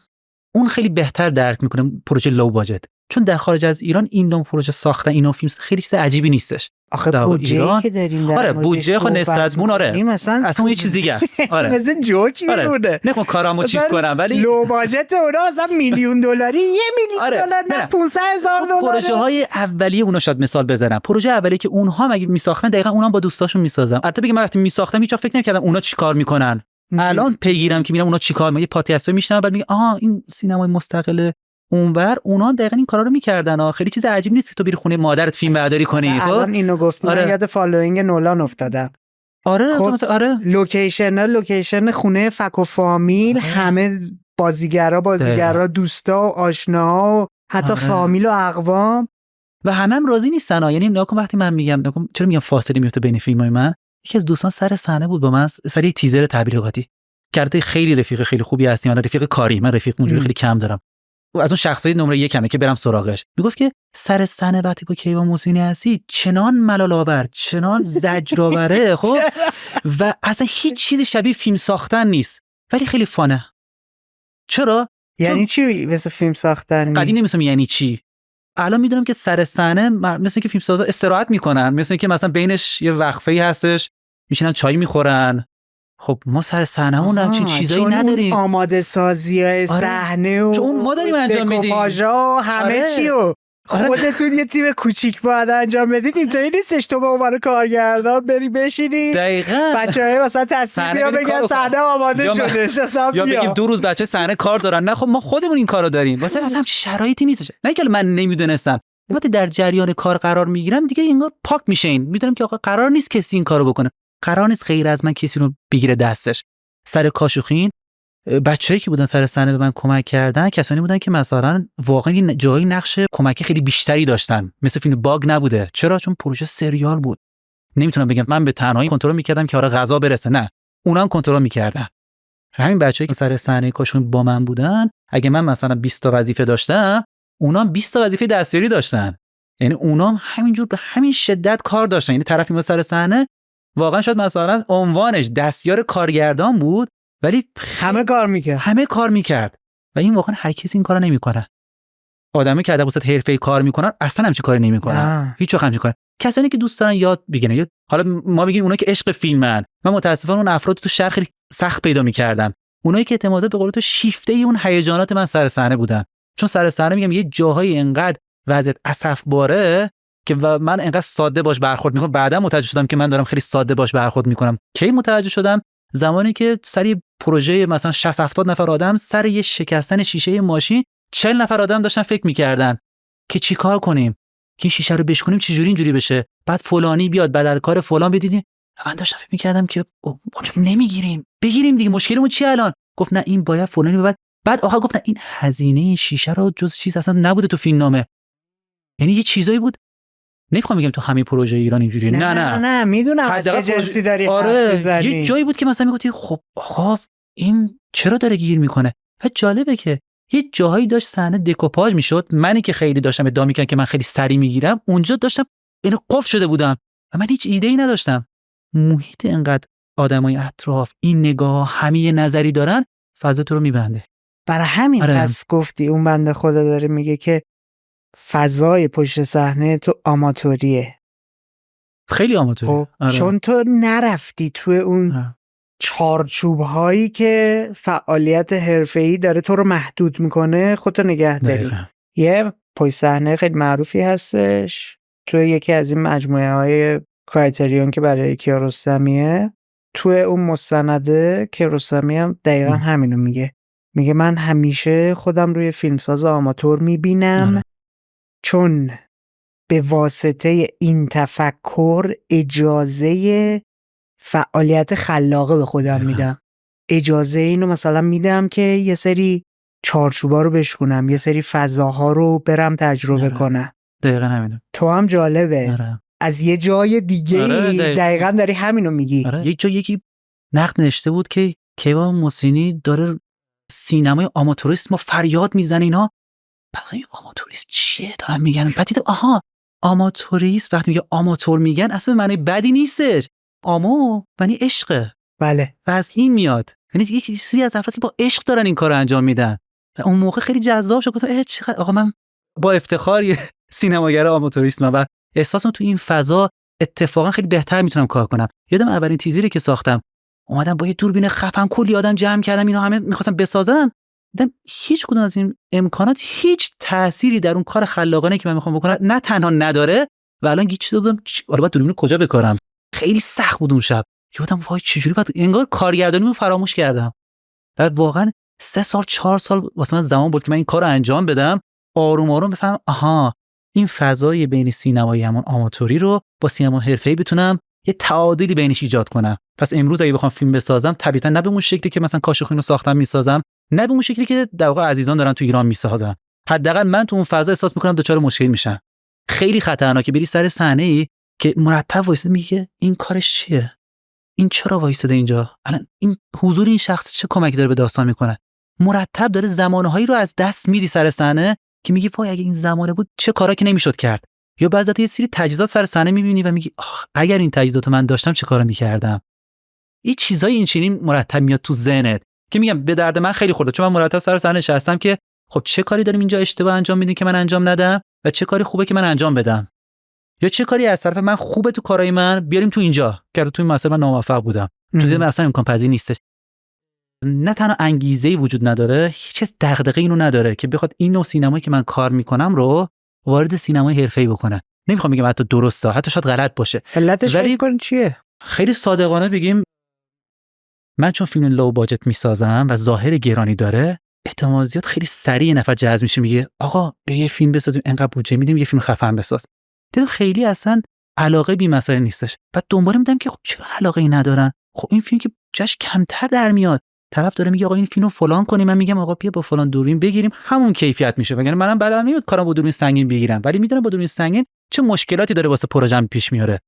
اون خیلی بهتر درک میکنه پروژه لو باجت، چون در خارج از ایران این نوع پروژه ساختن این نوع فیلم خیلی چیز عجیبی نیستش. آخه بودجه که داریم بودجه خود نسبتمون اصلا یه چیز دیگه است. مثلا جوکی میمونه. نمیخوام کارامو چیز کنم، ولی لو باجت اونا مثلا $1,000,000 $1,000,000 نه $500,000. پروژه های اولیه اونا شاید مثال بزنم، پروژه اولیه که اونها مگه میساختن دقیقاً اونها با دوستاشون میسازن. البته بگم من وقتی میساختم هیچ وقت فکر نمی‌کردم اونا چیکار میکنن. الان پیگیرم که میبینم اونا چیکار میکنن، یه پادکستو میشنم بعد میگم این سینمای مستقل اونور اونا دقیقاً این کارا رو میکردن. خیلی چیز عجیبی نیست که تو بری خونه مادرت فیلم برداری کنی. خب الان اینو گفتم یاد فالوینگ نولان افتادم. خب لوکیشن خونه فک و فامیل همه بازیگرا دوستا و آشناها و حتی فامیل و اقوام و هم راضی نیستن. یعنی ناکن وقتی من میگم چرا میگم فاصله میفته بین فیلمای من، یکی از دوستان سر صحنه بود با من سر یک تیزر تبلیغاتی کرده، خیلی رفیق خیلی خوبی هستیم، من رفیق کاری، من رفیق اونجوری خیلی کم دارم، و از اون شخصای نمره یکمه که برم سراغش. میگفت که سر صحنه وقتی با کیوان موسیقی هستی چنان ملال‌آور، چنان زجرآوره خب و اصلا هیچ چیزی شبیه فیلم ساختن نیست، ولی خیلی فانه. چرا؟ یعنی چی مثل فیلم ساختن؟ قدیم نمی‌دونم یعنی چی. الان میدونم که سر صحنه مثل که فیلمسازا استراحت میکنن، مثل که مثلا بینش یه وقفه‌ای هستش میشینن چای میخورن. خب ما سر صحنه اون همچین چیزایی نداریم. آماده سازی‌های صحنه و چون ما داریم انجام میدیم همه چی و خودتون یه تیم کوچیک باید انجام بدید. اینطوری نیستش تو به عنوان کارگردان بری بشینی دقیقاً بچه‌ها مثلا تصویر بیا بگن صحنه آماده شده یا بگیم 2 روز بچه صحنه کار دارن. نه خب ما خودمون این کارو داریم، واسه اصلا شرایطی نیستش. نه که من نمیدونستم، وقتی در جریان کار قرار میگیرم دیگه انگار پاک میشه. این میدونم که آقا قرار نیست کسی این کارو بکنه، قرار نیست غیر از من کسی رو بگیره دستش. سر کاشوخین بچه‌ای که بودن سر صحنه به من کمک کردن کسانی بودن که مثلا واقعا جایی نقش کمکی خیلی بیشتری داشتن، مثل فیلم باگ نبوده. چرا؟ چون پروژه سریال بود. نمیتونم بگم من به تنهایی کنترل میکردم که آره غذا برسه، نه، اونا هم کنترل میکردن. همین بچه‌ای که سر صحنه کاشوخین با من بودن، اگه من مثلا 20 تا وظیفه داشتم، اونا هم 20 تا وظیفه دستیاری داشتن. یعنی اونا هم همینجور به همین شدت کار داشتن. یعنی طرفی ما سر صحنه واقعا شاید مثلا عنوانش دستیار کارگردان بود، ولی همه کار میکرد و این واقعا هر کسی این کارو نمیکنه. آدمی که ادب وسط حرفه‌ای کار میکنن اصلا همچین کاری نمیکنن، هیچ وقت همچین کاری. کسانی که دوست دارن یاد بگیرن، حالا ما بگیم اونا که عشق فیلمن، من متاسفانه اون افراد تو شهر خیلی سخت پیدا میکردم. اونایی که اعتماد به قول تو شیفته اون هیجانات من سر صحنه بودن. چون سر صحنه میگم یه جاهای انقدر وضعیت اسفباره که من انقدر ساده باش برخورد میکنم. بعدا متوجه شدم که من دارم خیلی ساده باش برخورد میکنم. کی متوجه شدم؟ زمانی که سر یه پروژه مثلا 60 70 نفر آدم سر یه شکستن شیشه ماشین 40 نفر آدم داشتن فکر میکردن که چیکار کنیم، که این شیشه رو بشکنیم چجوری اینجوری بشه، بعد فلانی بیاد بدل کار فلان بدیدین. من داشتم فکر میکردم که بگیریم دیگه، مشکلمون چیه الان؟ گفت نه این باید فلانی بعد آخر گفت نه این هزینه شیشه رو جز چیز اصلا نبوده تو فیلمنامه. یعنی یه چیزایی بود. نمیخوام بگم تو همه پروژه ایران اینجوریه، نه میدونم از چه جنسی داری حرف یه جایی بود که مثلا میگفتی خب آقا این چرا داره گیر میکنه. و جالبه که یه جاهایی داشت صحنه دکوپاژ میشد، منی که خیلی داشتم ادعا میکردم که من خیلی سری میگیرم، اونجا داشتم یعنی قفل شده بودم و من هیچ ایده‌ای نداشتم. محیط انقدر آدمای اطراف این نگاه همه نظری دارن، فضا تو رو میبنده. برای همین پس گفتی اون بنده خدا داره میگه که فضای پشت صحنه تو آماتوریه، خیلی آماتوری. چون تو نرفتی تو اون چارچوب هایی که فعالیت حرفه‌ای داره تو رو محدود میکنه خودتو نگه داری. یه پشت صحنه خیلی معروفی هستش تو یکی از این مجموعه های کرایتریون که برای کیارستمیه، تو اون مستنده کیارستمی هم دقیقا همینو میگه من همیشه خودم روی فیلمساز آماتور میبینم چون به واسطه این تفکر اجازه فعالیت خلاقه به خودم میدم. اجازه اینو مثلا میدم که یه سری چارچوبا رو بشکنم، یه سری فضاها رو برم تجربه کنم. دقیقاً همینه. تو هم جالبه از یه جای دیگه دقیقاً داری همینو میگی. یک جا یکی نقد نوشته بود که کیوان موسینی داره سینمای آماتوریسم و فریاد میزنه اینا. بعد آماتوریسم چیه دارن میگن؟ بعد دیدم آها آماتوریسم وقتی میگه آماتور میگن اصلا به معنی بدی نیستش. آمو یعنی عشقه. بله. و از این میاد. یعنی یک سری از افراد که با عشق دارن این کارو انجام میدن. و اون موقع خیلی جذاب شد. گفتم چقدر آقا من با افتخار یه سینماگر آماتوریستم و احساسم تو این فضا اتفاقا خیلی بهتر میتونم کار کنم. یادم اولین تیزری که ساختم اومدم با یه دوربین خفن کلی آدم جمع کردم، اینا همه می‌خواستم بسازم. دیدم هیچ کدوم از این امکانات هیچ تأثیری در اون کار خلاقانه که من می‌خوام بکنم نه تنها نداره و الان گیج شده بودم حالا باید دوربین کجا بکارم. خیلی سخت بود اون شب. گفتم وای چجوری بعد انگار کارگردانیمو فراموش کردم. بعد واقعا 3 سال 4 سال واسه من زمان بود که من این کارو انجام بدم، آروم آروم بفهمم آها این فضای بین سینمایی همون آماتوری رو با سینما حرفه‌ای بتونم یه تعادلی بینش ایجاد کنم. پس امروز اگه بخوام فیلم بسازم طبیعتا نه به اون شکلی که مثلا کاشوخین رو ساختم میسازم، نه به اون شکلی که در واقع عزیزان دارن تو ایران میسازن. حداقل من تو اون فضا احساس میکنم دچار مشکل میشم. خیلی خطرناکه بری سر صحنه‌ای که مرتب وایساده میگه این کارش چیه؟ این چرا وایساده اینجا؟ الان این حضور این شخص چه کمکی داره به داستان میکنه؟ مرتب داره زمانهایی رو از دست میدی سر صحنه که میگی وای اگه این زمانه بود چه کارا که نمیشد کرد. یا بعضی وقتا یه سری تجهیزات سر صحنه میبینی و میگی اگر این تجهیزاتو من داشتم چه کارا میکردم. این چیزای این چنین مرتب میاد تو ذهنت که میگم به درد من خیلی خورده، چون من مرتب سر صحنه نشستم که خب چه کاری داریم اینجا اشتباه انجام میدیم که من انجام ندم و چه کاری خوبه که من انجام بدم، یا چه کاری از طرف من خوبه تو کارهای من بیاریم تو اینجا که تو این مسئله من ناموفق بودم. چون اصلا امکان پذیر نیستش. نه تنها انگیزه‌ای وجود نداره، هیچ چیز دغدغه‌ای اینو نداره که بخواد این نوع سینمایی که من کار میکنم رو وارد سینمای حرفه‌ای بکنه. نمیخوام بگم حتی درسته، حتی شاید غلط باشه. علتش فکر کن چیه؟ خیلی صادقانه بگیم من چون فیلم لو باجت میسازم و ظاهر گرانی داره، احتمال زیاد خیلی سریع نفر جذب میشه میگه آقا به یه فیلم بسازیم، انقدر بودجه میدیم یه فیلم خفن بساز. دیدم خیلی اصلا علاقه بی مسئله نیستش. بعد دنبال میدم که خب چرا علاقه ای ندارن؟ خب این فیلم که جاش کمتر در میاد، طرف داره میگه آقا این فیلمو فلان کنیم، من میگم آقا بیا با فلان دوربین بگیریم، همون کیفیت میشه. وگرنه منم بعدم نمیاد کارم با دوربین سنگین بگیرم، ولی میدونم با دوربین سنگین چه مشکلاتی داره واسه پروژم پیش میاره.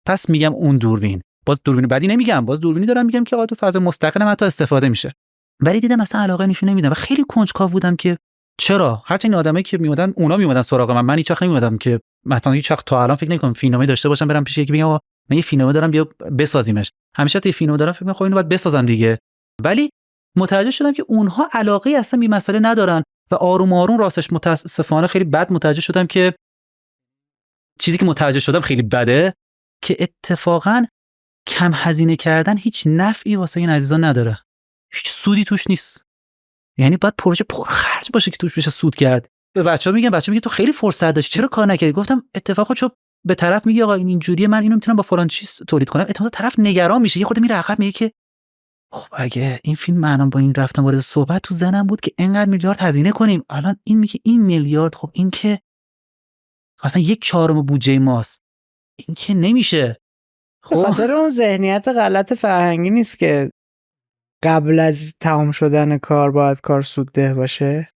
پس میگم اون دوربین، باز دوربین بعدی نمیگم، باز دوربینی دارم میگم که آقا تو فضا مستقلم حتی استفاده میشه. ولی دیدم مثلا علاقه نشون نمیدم و خیلی کنجکاو بودم که چرا هرچند این آدمایی که میومدن اونا میومدن سراغ من هیچ وقت نمیومدم که مثلا هیچ وقت تا الان فکر نمی‌کنم فیلمنامه داشته باشم برم پیش یکی بگم آقا من یه فیلمنامه دارم بیا بسازیمش. همیشه تا فیلمنامه دارم فکر می‌کنم خب اینو باید بسازم دیگه. ولی متوجه شدم که اونها علاقه اصلا به مسئله ندارن و آروم آروم راستش متاسفانه خیلی بد متوجه شدم که چیزی که متوجه شدم خیلی بده که اتفاقا کم هزینه کردن هیچ نفعی واسه این عزیزان نداره. هیچ سودی توش نیست. یعنی باید پروژه پرخرج باشه که توش بشه سود کرد. به بچه‌ها میگم تو خیلی فرصت داشتی چرا کار نکردی؟ گفتم اتفاقا چون به طرف میگه آقا این اینجوریه من اینو میتونم با فلان چیز تولید کنم، اتفاقا طرف نگران میشه، یه خورده میره عقب میگه که خب اگه این فیلم منم با این رفتم وارد صحبت تو ذهنم بود که اینقدر میلیارد هزینه کنیم، الان این میگه این میلیارد، خب این که مثلا 1/4 بودجه ماست، این که نمیشه. خب خاطر اون ذهنیت غلط فرهنگی نیست که قبل از تمام شدن کار باید کار سودده باشه.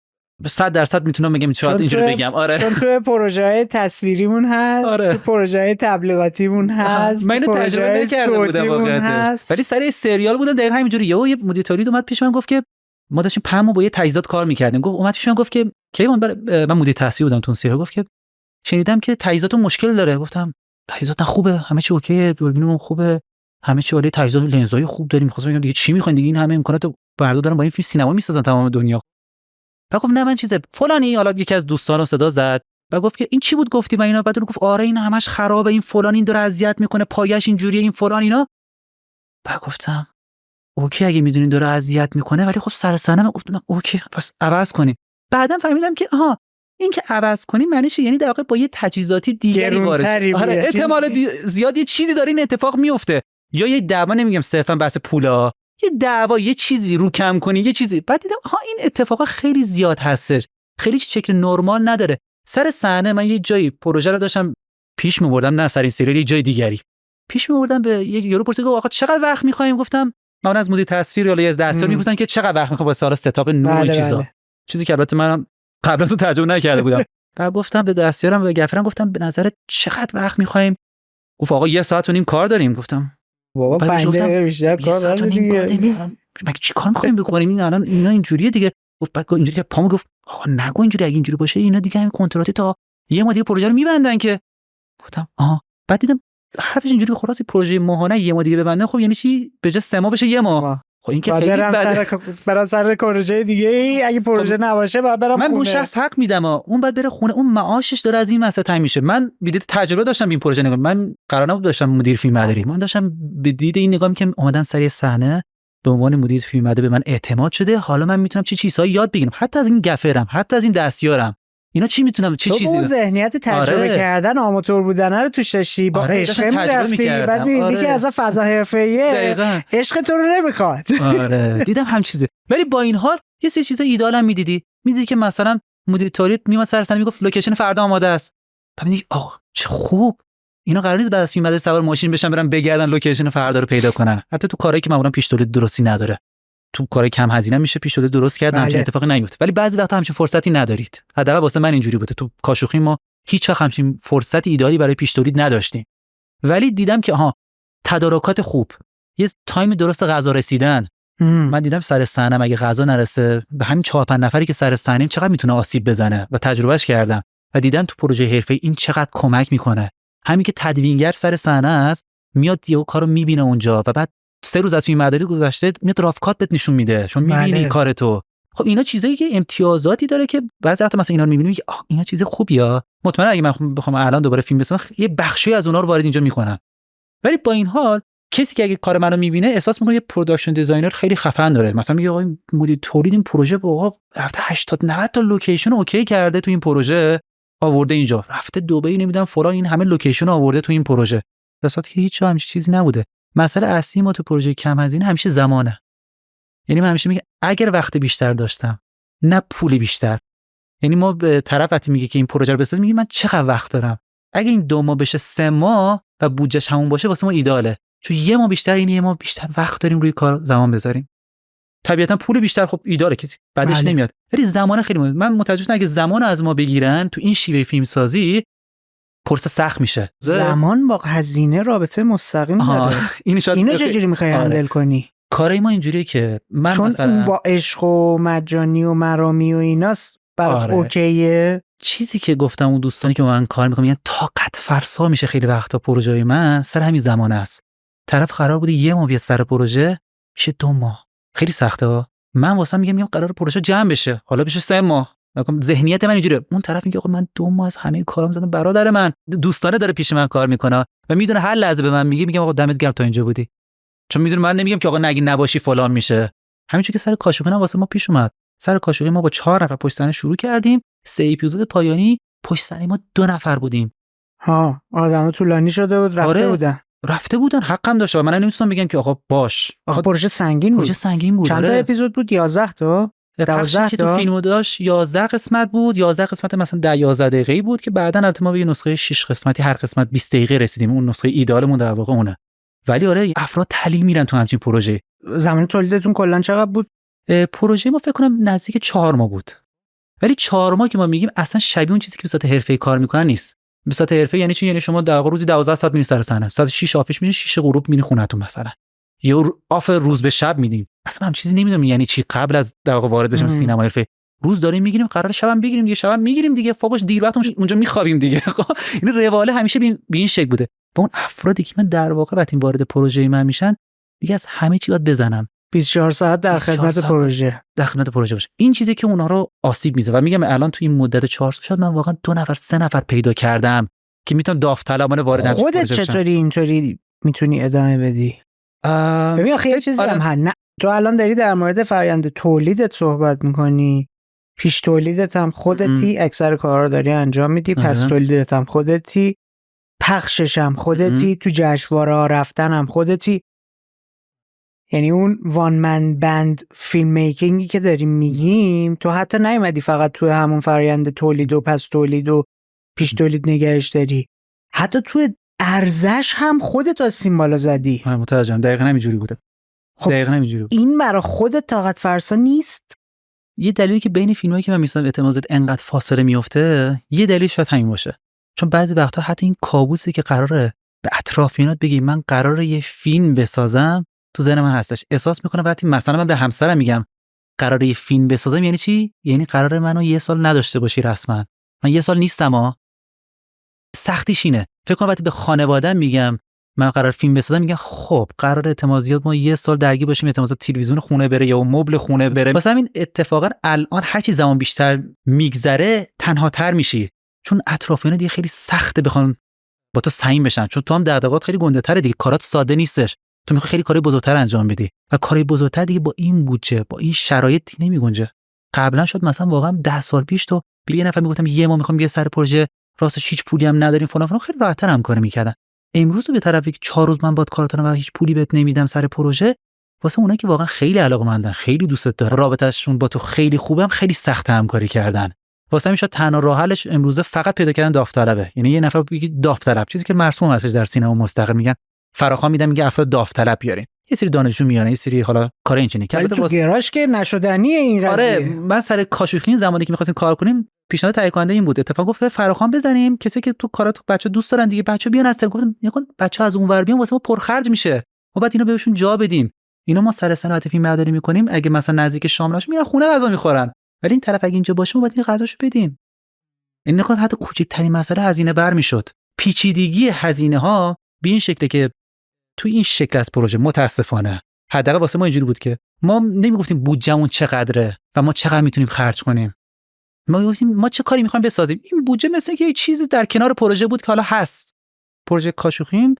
100% میتونم بگم شاید اینجوری بگم. آره چون توی پروژه‌های تصویریمون هست، آره. توی پروژه‌های تبلیغاتیمون هست، من اینو تجربه نکرده بودم واقعا، ولی سری سریال بودم دقیقاً همینجوری. یه مدیر تولید اومد پیش من گفت که ما داشتیم پمو با یه تجهیزات کار می‌کردیم. اومد پیش من گفت که کیوان من مدیر تصویر بودم تو اون سریال، گفت که شنیدم که تجهیزات مشکل داره. گفتم تجهیزات خوبه، همه چی اوکیه، دوربینمون خوبه، همه چی عالی، تجهیزات لنزای خوب داریم. می‌خواستم بگم دیگه چی می‌خواید دیگه، این همه امکانات بردار دارن با این فیلم سینما می‌سازن تمام دنیا. بعد گفت نه من چیزه فلانی، حالا یکی از دوستانو صدا زد و گفت که این چی بود گفتی؟ من اینا بعد گفت آره این همش خرابه، این فلان این داره اذیت میکنه، پایش اینجوریه، این فلان اینا. بعد گفتم اوکی اگه میدونین داره اذیت میکنه، ولی خب سر صحنه من گفتم اوکی پس عوض کنیم. بعدم فهمیدم که آها این که عوض کنیم معنیش یعنی در واقع با یه تجهیزاتی دیگری وارد، آره احتمال زیاد یه چیزی داره این اتفاق میفته، یا یه دعوا، نمیگم صرفا بحث پولا، یه دعوا یه چیزی رو کم کنی یه چیزی. بعد دیدم ها این اتفاقا خیلی زیاد هستش، خیلی شکل نرمال نداره. سر صحنه من یه جایی پروژه رو داشتم پیش می‌بردم، نه سر این سریال، یه جای دیگری پیش می‌بردم. به یک یورو پرسید آقا چقدر وقت می‌خوایم؟ گفتم من از مدیر تصویر یا از دستیار می‌پرسن که چقدر وقت می‌خوام واسه حالا ستاپ نور این چیزا، چیزی که البته منم قبلا تو ترجمه نکرده بودم. بعد گفتم به دستیارم و گفرم گفتم به نظر چقدر وقت می‌خوایم؟ گفت آقا 1.5 ساعت کار داریم. گفتم بابا 5 دقیقه بیشتر کار داریم، مگه چی کار می‌خوایم بکنیم؟ این الان اینا اینجوریه دیگه. گفت بعد اینجوری که پامو گفت آقا نگو اینجوری، اگه اینجوری باشه اینا دیگه همین کنتراتی تا یه ماه دیگه پروژه رو می‌بندن که. گفتم آها. بعد دیدم حرفش اینجوری خلاص پروژه ماهانه یه ماه دیگه ببندن، خب یعنی چی؟ به جای 3 ماه بشه 1 ماه. خب این که خیلی برام سر پروژه دیگه ای، اگه پروژه نباشه بعد برام من اون شخص حق میدم، اون بعد بره خونه، اون معاشش داره از این مسئله تامین میشه. من به دید تجربه داشتم به این پروژه نگاه، من قرار نبود داشتم مدیر فیلم برداری، من داشتم به دید این نگاه می‌کردم اومدم سر صحنه به عنوان مدیر فیلم برداری به من اعتماد شده، حالا من میتونم چه چیزهایی یاد بگیرم، حتی از این گفرم، حتی از این دستیارم، اینا چی میتونم چه چیزی. اون ذهنیت تجربه کردن آماتور بودن رو توش داشتی، با عشق میرفتی، بعد می‌بینی که از فضا حرفه‌ایه عشق تو رو نمیخواد. آره دیدم هم چیزه. ولی با این حال یه سری چیزا ایده‌الم میدیدی که مثلا مدیر تولید میومد سر صحنه میگفت لوکیشن فردا آماده است. بعد میگی آه چه خوب، اینا قرار نیست بعد از فیلم بعد سوار ماشین بشن برن بگردن لوکیشن فردا رو پیدا کنن، حتی تو کارهایی که معمولا پیش تولید درستی نداره. تو کار کم هزینه میشه پیش شده درست کرد، همچین اتفاقی نیفته. ولی بعضی وقتا همچین فرصتی ندارید. حداقل واسه من اینجوری بوده. تو کاشوخی ما هیچ وقت همچین فرصتی ایدئالی برای پیش تولید نداشتیم. ولی دیدم که تدارکات خوب، یه تایم درست غذا رسیدن. من دیدم سر صحنه اگه غذا نرسه به همین 4-5 نفری که سر صحنه چقدر میتونه آسیب بزنه و تجربهش کردم و دیدم تو پروژه حرفه‌ای این چقدر کمک میکنه. همین که تدوینگر سر صحنه است میاد یه کارو میبینه اونجا و بعد 3 روز از فیلم برداری گذشته میاد رافکات بهت نشون میده چون میبینی کارتو. خب اینا چیزایی که امتیازاتی داره که بعضی وقتا مثلا اینا رو میبینی میگی اینا چیز خوبیه. مطمئنا اگه من بخوام الان دوباره فیلم بسازم یه بخشی از اونها رو وارد اینجا میکنم. ولی با این حال کسی که اگه کار منو میبینه احساس میکنه یه پروداکشن دیزاینر خیلی خفن داره. مثلا میگه آقا مدیر تولید این پروژه رفته 80-90 تا لوکیشن اوکی کرده تو این پروژه آورده اینجا، رفته دبی نمیدونم فلان این همه لوکیشن آورده تو این پروژه. در صورتی که هیچ همچین چیزی نبوده. مسئله اصلی ما تو پروژه کم هزینه همیشه زمانه. یعنی من همیشه میگم اگر وقت بیشتر داشتم نه پول بیشتر. یعنی ما به طرف وقتی میگه که این پروژه رو بسازیم میگه من چقدر وقت دارم. اگه این 2 ماه بشه 3 ماه و بودجهش همون باشه واسه ما ایداله. چون 1 ماه بیشتر یعنی 1 ماه بیشتر وقت داریم روی کار زمان بذاریم. طبیعتا پول بیشتر خب ایداله کسی بعدش نمیاد. ولی زمان خیلی مهمه. من متوجه شدم اگه زمان از ما بگیرن تو این شیوه فیلم سازی پرسه سخت میشه. زمان با هزینه رابطه مستقیم داره. اینو چجوری میخوای هندل کنی؟ کارای ما اینجوریه که من چون مثلا با عشق و مجانی و مرامی و ایناست برات اوکیه. چیزی که گفتم اون دوستانی که با من کار میکنن میگن طاقت فرسا میشه خیلی وقتا پروژه‌ی من سر همین زمان است. طرف قرار بوده 1 ماه بیاد سر پروژه میشه 2 ماه. خیلی سخته. من واسه میگم قرار پروژه جمع بشه حالا بشه 3 ماه. ذهنیت من اینجوریه. اون طرف میگه آقا من 2 ماه از همه کارام زدم، برادر من دوستانه داره پیش من کار میکنه و میدونه هر لحظه به من میگم آقا دمت گرم تا اینجا بودی. چون میدونه من نمیگم که آقا نگی نباشی فلان میشه. همینجوری که سر کاشوخی واسه ما پیش اومد. سر کاشوخی ما با 4 نفر پشت صحنه شروع کردیم. 3 اپیزود پایانی پشت صحنه ما 2 نفر بودیم. آدم‌ها طولانی شده بود رفته بودن حقم داشت و من نمیتونم بگم که آقا باش. آقا پروژه سنگین بود. چند تا اپیزود بود؟ 11 تا. 12 تا. تو فیلمو داشت 11 قسمت بود. 11 قسمت مثلا 10-11 دقیقه‌ای بود که بعداً البته ما به یه نسخه 6 قسمتی هر قسمت 20 دقیقه رسیدیم. اون نسخه ایدئالمون در واقع اونه. ولی افراد تحلیل میرن تو همچین پروژه. زمان تولیدتون کلا چقدر بود؟ پروژه ما فکر کنم نزدیک 4 ماه بود. ولی 4 ماه که ما میگیم اصلا شبیه اون چیزی که به صورت حرفه‌ای کار میکنن نیست. به صورت حرفه‌ای یعنی چی؟ یعنی شما در واقع روزی 12 ساعت میری سر صحنه، ساعت 6 آفیش میشین، 6 غروب میری خونه‌تون مثلا. یا آف روز به شب میدیم. اصلا هم چیزی نمیدونم یعنی چی. قبل از در واقع وارد بشم سینما حرفه‌ای روز داریم میگیریم، قرار شبم بگیریم دیگه، شبم میگیریم دیگه، فوقش دیر وقت اونجا میخوابیم دیگه. این رواله همیشه به این شکل بوده. با اون افرادی که من در واقع وقتی وارد پروژه من میشن دیگه از همه چی باید بزنم. 24 ساعت در خدمت پروژه. در خدمت پروژه باشه. این چیزی که اونها رو آسیب میزنه و میگم الان تو این مدت 4 سال شاید من واقعا 2 نفر 3 نفر پیدا کردم که میتونن داوطلبانه وارد نشه. خودت چطوری اینطوری میتونی ادامه بدی؟ ببین آخه یه چیزی هم نه تو الان داری در مورد فرآیند تولیدت صحبت میکنی، پیش تولیدت هم خودتی، اکثر کارا رو داری انجام میدی، پس تولیدت هم خودتی، پخشش هم خودتی، تو جشنواره‌ها رفتن هم خودتی. یعنی اون وان من بند فیلم میکینگی که داریم میگیم تو حتی نیومدی فقط تو همون فرآیند تولید و پس تولید و پیش تولید نگهش داری، حتی تو ارزش هم خودت از سیم بالا زدی. متوجهم. دقیقاً همینجوری بوده. خب دقیقاً همینجوری بود. این برای خودت طاقت فرسا نیست؟ یه دلیلی که بین فیلمایی که من میسازم اعتمادات انقدر فاصله میفته، یه دلیل شاید همین باشه. چون بعضی وقتا حتی این کابوسی که قراره به اطرافیانات بگی من قراره یه فیلم بسازم تو ذهن من هستش. احساس میکنم وقتی مثلا من به همسرم میگم قراره یه فیلم بسازم یعنی چی؟ یعنی قراره منو 1 سال نداشته باشی رسما. من 1 سال نیستم سختیش اینه. فکر کنم وقتی به خانواده‌ام میگم من قرار فیلم بسازم میگن خب قرار اعتمادیات ما 1 سال درگیر باشیم، اعتمادات تلویزیون خونه بره یا مبل خونه بره. واسه همین اتفاقا الان هر چی زمان بیشتر میگذره تنها تر میشی، چون اطرافیان دیگه خیلی سخته بخوان با تو سعیم بشن، چون تو هم دغدغه‌ات خیلی گنده تره دیگه، کارات ساده نیستش، تو میخوای خیلی کارهای بزرگتر انجام بدی و کارهای بزرگتر دیگه با این بودجه با این شرایط دیگه نمیگنجه. قبلا شد مثلا واقعا 10 سال پیش تو به یه نفر میگفتم 1 ماه میخوام یه سر پروژه، راستش هیچ پولی هم نداریم فلان خیلی راحت‌تر همکاری میکردن. امروز به طرفی که 4 روز من باهات کار دارم و هیچ پولی بهت نمیدم سر پروژه، واسه اونایی که واقعا خیلی علاقه‌مندن، خیلی دوستت دارن، رابطه‌شون با تو خیلی خوبه، هم خیلی سخت همکاری کردن. واسه همین شاید تنها راه حلش امروزه فقط پیدا کردن داوطلبه. یعنی یه نفر بگه داوطلب، چیزی که مرسوم هستش در سینما مستقل میگن فراخوان میدن میگه افراد داوطلب بیارین. یه سری دانشجو میان، یه سری حالا کار انجینی ولی تو گراژ که نشدنیه این قضیه. آره من سر کاشوخی زمانی که می‌خواستیم کار کنیم پیشنهاد تهیه کننده این بود، اتفاقا گفت فراخوان بزنیم، کسی که تو کارات بچا دوست دارن دیگه، بچا بیان از تل. گفتم نکن بچا از اونور بیان واسه ما پرخرج میشه، ما بعد اینا بهشون جا بدیم. اینا ما سر صنعت فیلم برداری میکنیم، اگه مثلا نزدیک شام نشه میرن خونه غذا میخورن، ولی این طرف اگه اینجا باشه ما باید این غذاشو بدیم. این نکات حتی کوچکترین مسئله هزینه بر میشد. پیچیدگی هزینه ها به این شکله که تو این شکل از پروژه متاسفانه حداقل واسه ما اینجوری بود که ما نمیگفتیم بودجهمون چقدره و ما چقدر میتونیم خرج کنیم، ما گفتیم ما چه کاری میخوایم بسازیم. این بودجه مثل که یه چیزی در کنار پروژه بود که حالا هست. پروژه کاشوخیم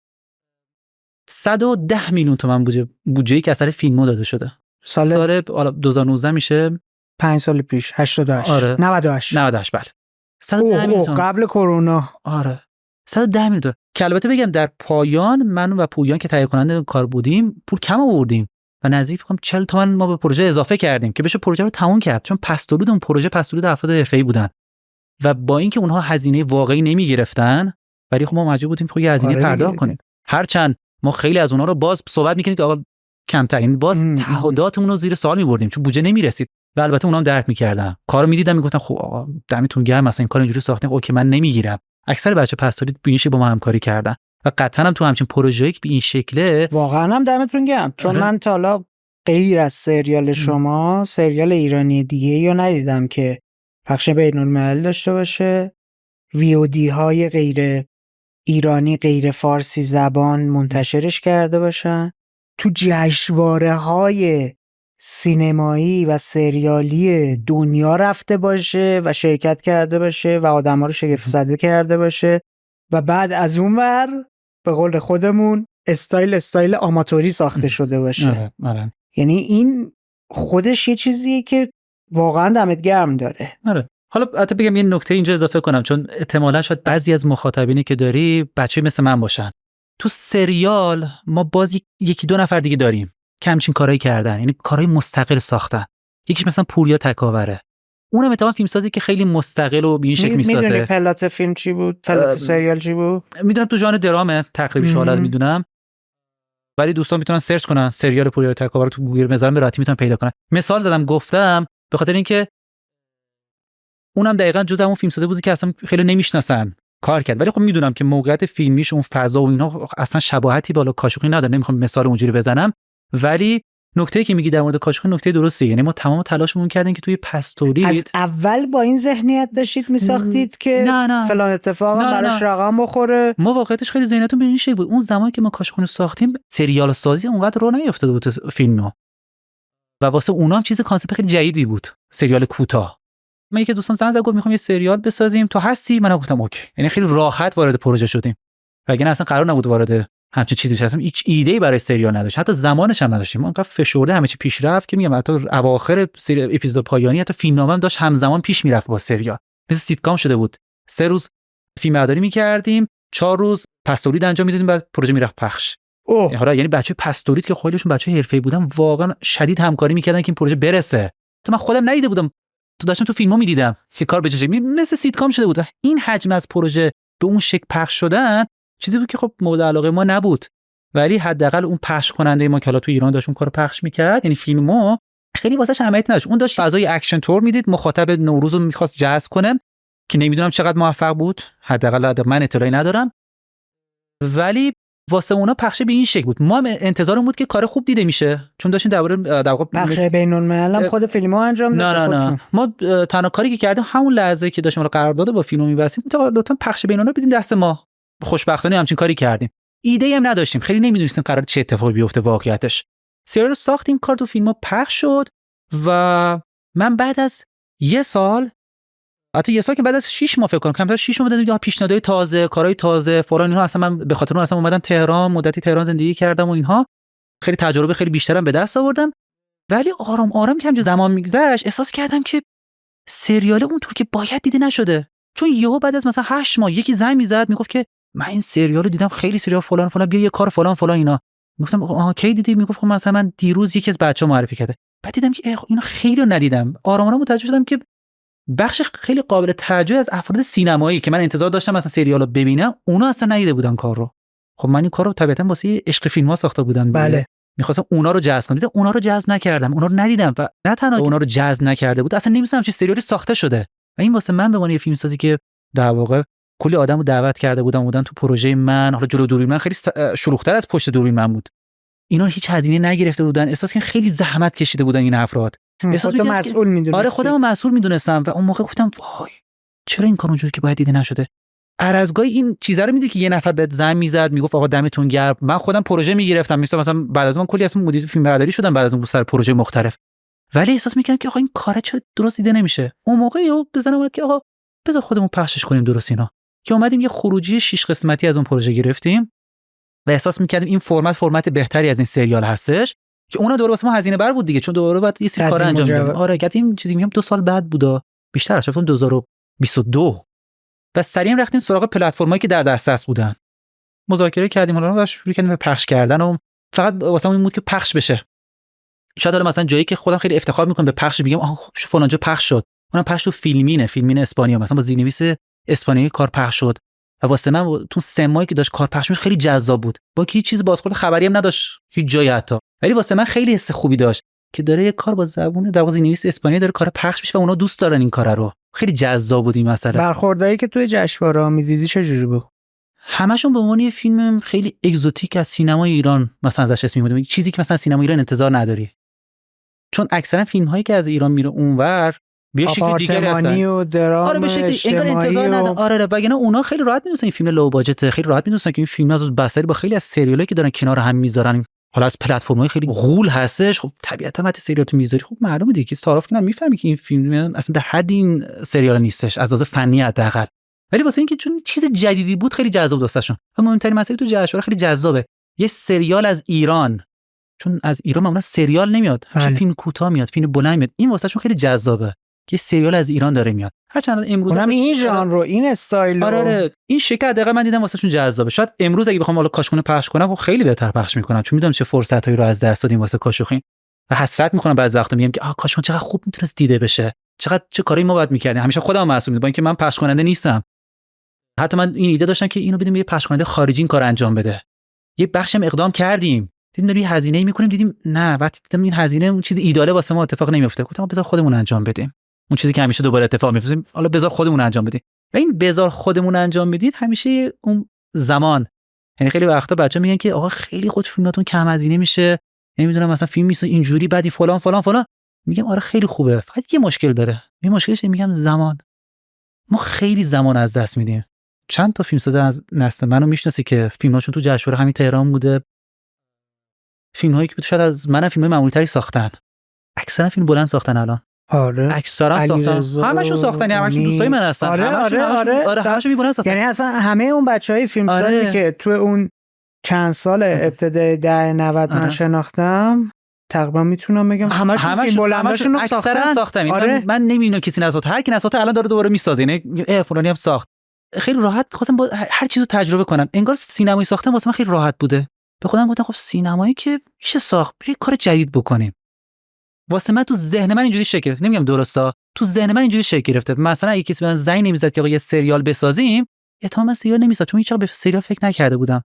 110 میلیون تومان بودجه‌ای که از طرف فیلمو داده شده. سال 2019 میشه 5 سال پیش 88. آره. 98 بله. 110 میلیون قبل کرونا. آره 110 میلیون که البته بگم در پایان من و پویان که تهیه کننده کار بودیم پول کم آوردیم و نزدیک فکر کنم 40 تومن ما به پروژه اضافه کردیم که بشه پروژه رو تموم کرد، چون پس‌درود اون پروژه پس‌درود افراد حرفه‌ای بودن و با اینکه اونها هزینه واقعی نمیگرفتن ولی خب ما مجبور بودیم خب یه هزینه پرداخت کنیم. هرچند ما خیلی از اونها رو باز صحبت می‌کردیم که آقا کمتر، این باز تعهداتمون رو زیر سوال می‌بردیم چون بودجه نمی‌رسید و البته اونها هم درک می‌کردن، کارو می‌دیدن میگفتن خب آقا دمتون گرم مثلا این کار اینجوری ساختین، اوکی من نمیگیرم. اکثر بچه پس‌درود بینیش با ما همکاری کردن و قطعاً هم تو همچین پروژه‌ای که به این شکله واقعاً هم دمتون گرم، چون من تا حالا غیر از سریال شما سریال ایرانی دیگه یا ندیدم که پخش بین‌المللی داشته باشه، VOD های غیر ایرانی غیر فارسی زبان منتشرش کرده باشن، تو جشنواره‌های سینمایی و سریالی دنیا رفته باشه و شرکت کرده باشه و آدم‌ها رو شگفت زده کرده باشه و بعد از اون ور به قول خودمون استایل آماتوری ساخته شده باشه. آره. یعنی این خودش یه چیزیه که واقعا دمت گرم داره. آره. حالا البته بگم یه نکته اینجا اضافه کنم، چون احتمالاً شاید بعضی از مخاطبینی که داری بچه‌ای مثل من باشن. تو سریال ما باز یکی دو نفر دیگه داریم که همچین کارایی کردن، یعنی کارهای مستقل ساختن. یکیش مثلا پوریا تکاوره، اونم اتفاقا فیلمسازی که خیلی مستقل و به این شکل میسازه. میدونی پلات فیلم چی بود؟ پلات سریال چی بود؟ میدونم تو ژانر درامه تقریبی حالت میدونم، ولی دوستان میتونن سرچ کنن سریال پوریا تکاوره تو گوگل بزنن به راحتی میتونن پیدا کنن. مثال زدم گفتم به خاطر اینکه اونم دقیقاً جزء اون فیلمسازی بود که اصلا خیلی نمیشناسن کار کرد، ولی خب میدونم که موقعیت فیلمیش اون فضا و اینا اصلا شباهتی بالا کاشوخی نداره. نمیخوام مثال اونجوری بزنم، ولی نکته‌ای که میگی در مورد کاشوخی نکته درستیه. یعنی ما تمام تلاشمون کردیم که توی پس تولید از اول با این ذهنیت داشتید میساختید که نه. فلان اتفاق براش رقم بخوره. ما واقعیتش خیلی ذهنیتون به این شکل بود. اون زمانی که ما کاشوخی رو ساختیم سریال سازی اونقدر راه نیافتاده بود فیلمو و واسه اونا هم چیز کانسپت خیلی جدیدی بود، سریال کوتاه. من یکی دوستان زنگ زد گفت میخوام یه سریال بسازیم، تو هستی؟ من گفتم اوکی. یعنی خیلی راحت وارد پروژه شدیم. وگرنه اصلا قرار نبود وارد همچین چیزی بشیم. هیچ ایده‌ای برای سریال نداشت، حتی زمانش هم نداشتیم. ما انقدر فشرده همه چی پیش رفت که میگم حتی اواخر اپیزود پایانی حتی فیلمنامه هم داشت همزمان پیش میرفت با سریال. مثل سیتکام شده بود. 3 روز فیلمبرداری می‌کردیم، 4 روز پس تولید انجام میدادیم، بعد پروژه میرفت پخش. یعنی بچه پس تولید که خودشون بچه حرفه‌ای بودن واقعا شدید همکاری می‌کردن که این پروژه برسه. تو من خودم ندیده بودم، تو داشتم تو فیلمو می‌دیدم که کار به چه شکلی مثل سیتکام شده بود. این حجم از پروژه به اون شکل پخش شدن چیزی بود که خب مورد علاقه ما نبود، ولی حداقل اون پخش کننده ما که حالا تو ایران داشت اون کارو پخش می‌کرد، یعنی فیلمو خیلی واسش اهمیت نداشت. اون داشت فضای اکشن تور میدید، مخاطب نوروز رو می‌خواست جذب کنه که نمیدونم چقدر موفق بود، حداقل من اطلاعی ندارم، ولی واسه اونا پخش به این شکل بود. ما انتظارمون بود که کار خوب دیده میشه، چون داشتین در واقع پخش بین‌الملل خود فیلمو انجام داد. نه ما تنها کاری که کردیم همون لحظه که داشتیم قرارداد با فیلمو می‌بستیم لطفا پخش بین‌الملل بدین دست ما. خوشبختانه همچین کاری کردیم. ایده‌ای هم نداشتیم، خیلی نمی‌دونستیم قرار چه اتفاقی بیفته واقعیتش. سریال ساختیم، کار تو فیلمو پخش شد و من بعد از یه سال که بعد از 6 ماه فکر کنم کمتر 6 ماه دیدم پیشنهادهای تازه، کارهای تازه، فلان اینها. اصلا من به خاطر اون اصلا اومدم تهران، مدتی تهران زندگی کردم و اینها، خیلی تجربه خیلی بیشترم به دست آوردم. ولی آرام که همینجوری زمان میگذشت احساس کردم که سریال اونطور که باید دیده نشده. چون یهو بعد از مثلا 8 ماه یکی زنگ میزد میگفت که من این سریال رو دیدم، خیلی سریال فلان بیا یه کار فلان اینا. گفتم آها کی دیدی؟ میگفت خب مثلا من دیروز یکی از بچه‌ها معرفی کرده. بعد دیدم که اینا خیلی ندیدم. آرام متوجه شدم که بخش خیلی قابل توجه از افراد سینمایی که من انتظار داشتم مثلا سریالو ببینم اونا اصلا ندیده بودن کار رو. خب من این کارو طبیعتا واسه عشق فیلم‌ها ساخته بودم. بله. می‌خواستم اونا رو جذب کنم، دیدم اونا رو جذب نکردم، اونا رو ندیدم و نه تنها اونا رو جذب نکرده بود، اصلا نمی‌دونم چه سریالی ساخته شده. و این واسه من به عنوان یه فیلمسازی که در واقع کلی آدمو دعوت کرده بودن تو پروژه من، حالا جلو دوربین من خیلی شلوغ‌تر از پشت دوربین من بود. اینا هیچ هزینه نگرفته بودن، احساس کردم خیلی زحمت کشیده بودن این افراد. خودت مسئول می‌دونستی. آره خودم مسئول می‌دونستم و اون موقع گفتم وای چرا این کار اونجوری که باید دیده نشده. هر از گاهی این چیزا رو میدی که یه نفر بهت زنگ میزد میگفت آقا دمتون گرم، من خودم پروژه میگرفتم، مثلا بعد از اون کلی اصلا مدیر فیلمبرداری شدم بعد از اون سر پروژه مختلف، ولی احساس می‌کردم که آقا این کار چه درست دیده نمیشه. اون موقع یهو بزنم که آقا بذار خودمون پخشش کنیم درست اینا، که اومدیم یه خروجی 6 قسمتی از اون پروژه گرفتیم و احساس می‌کردیم این فرمت بهتری از این سریال هستش که اونا دوباره واسه ما هزینه بر بود دیگه، چون دوباره بعد یه سری کار انجام میدیم. آره این چیزی میگم 2 سال بعد بودا، بیشتر شد 2022. و سریع رفتیم سراغ پلتفرمایی که در دسترس بودن، مذاکره کردیم حالا و شروع کردیم به پخش کردن و فقط واسه این بود که پخش بشه. شاید حالا مثلا جایی که خودم خیلی افتخار میکنم به پخش میگم آها خب فلان جا پخش شد، اونم پخش تو فیلمین اسپانیا مثلا با زیرنویس اسپانیایی کار پخش شد و واسه من تو 3 ماهی که داشت کار پخش میشه خیلی جذاب بود، با کی چیز بازخورد خبری هم نداشت هیچ جایی حتی، ولی واسه من خیلی حس خوبی داشت که داره یه کار با زبون در واقع زیرنویس اسپانیایی داره کار پخش میشه و اونا دوست دارن این کارا رو. خیلی جذاب بود این مسئله. برخوردایی که توی جشنواره‌ها می‌دیدی چه جوری بود؟ همشون به عنوان یه فیلم خیلی اگزوتیک از سینمای ایران مثلا ازش اسم می‌بردیم، چیزی که مثلا سینما ایران انتظار نداری، چون اکثرا فیلم‌هایی که از ایران میره اونور به شکل دیگری هستن و درام آره به شکلی انگار انتظار ندارن. آره وگرنه اونا خیلی راحت می‌دونن این فیلم لو باجته، خیلی راحت می‌دونن که این فیلم از بصری با خیلی از سریالایی که دارن کنار هم میذارن، حالا از پلتفرم‌های خیلی غول هستش. خب طبیعتاً وقتی سریال تو میذاری خب معلومه دیگه که تعارف کنن میفهمی که این فیلم اصلا در حد این سریال نیستش از لحاظ فنی حداقل، ولی واسه اینکه چون چیز جدیدی بود خیلی جذاب داشتشون. و مهمترین مسئله تو جشنواره خیلی جذابه یه سریال از ایران، چون از ایران معمولا سریال نمیاد، همیشه فیلم کوتاه میاد، فیلم بلند میاد، این واسهشون خیلی جذابه که سریال از ایران داره میاد. هرچند امروز اونم این ژانر رو این استایل رو آره این شکل دقیقاً من دیدم واسهشون جذابه. شاید امروز اگه بخوام حالا کاشخونه پخش کنم خب خیلی بهتر پخش میکنم، چون میدونم چه فرصتایی رو از دست دادیم واسه کاشخین و حسرت میکنم بعضی وقتا میگم که کاشخونه چقدر خوب میتونست دیده بشه، چقدر چه کاری ما باید میکردیم. همیشه خودم مسئول میدونم با اینکه من پخش کننده نیستم، حتی من این ایده داشتم که اینو بدیم یه پخش کننده خارجی این کار انجام بده، یه بخشم اقدام کردیم دیدیم داریم هزینه‌ای میکنیم، دیدیم نه وقتی دیدم این هزینه اون چیز ایداله واسه ما اتفاق نمیفته، گفتم بذار خودمون انجام بدیم اون چیزی که همیشه دوباره اتفاق میفته، حالا بذار خودمون انجام بدیم. و این بذار خودمون انجام بدید همیشه اون زمان، یعنی خیلی وقتا بچه‌ها میگن که آقا خیلی خود فیلماتون کم هزینه میشه، نمیدونم مثلا فیلم میشه اینجوری بعدی فلان فلان فلان، میگم آره خیلی خوبه، فقط یه مشکل داره. این مشکلش میگم زمان، ما خیلی زمان از دست میدیم. چند تا فیلمساز از نسل منو میشناسی که فیلماشون تو جشنواره همین تهران بوده، فیلم‌هایی که شاید از منم فیلم‌های معمولی‌تری ساختن، اکثرا فیلم بلند ساختن الان. آره اکثرا ساختن، همشون ساختن، همشون دوستای من هستن. همشون میبونن ساختن. یعنی اصلا همه اون بچهای فیلمسازی که تو اون چند سال ابتدای 90 من شناختم تقریبا میتونم بگم همشون فیلم بلنداشون رو ساختن. من نمیبینم کسی نساخته، هر کی نساخته الان داره دوباره میسازه، یعنی فلانی هم ساخت. خیلی راحت خواستم با هر چیزو تجربه کنم، انگار سینمایی ساختن واسه من خیلی راحت بوده. به خودم گفتم خب سینمایی که میشه ساخت، بریم کار جدید بکنیم. واسه من تو ذهن من اینجوری شکل گرفت، نمیگم درسته، تو ذهن من اینجوری شکل گرفته. مثلا اگه کسی به من زنگ نمیزد که آقا یه سریال بسازیم، احتمالاً سریال نمیسازم، چون هیچ وقت به سریال فکر نکرده بودم.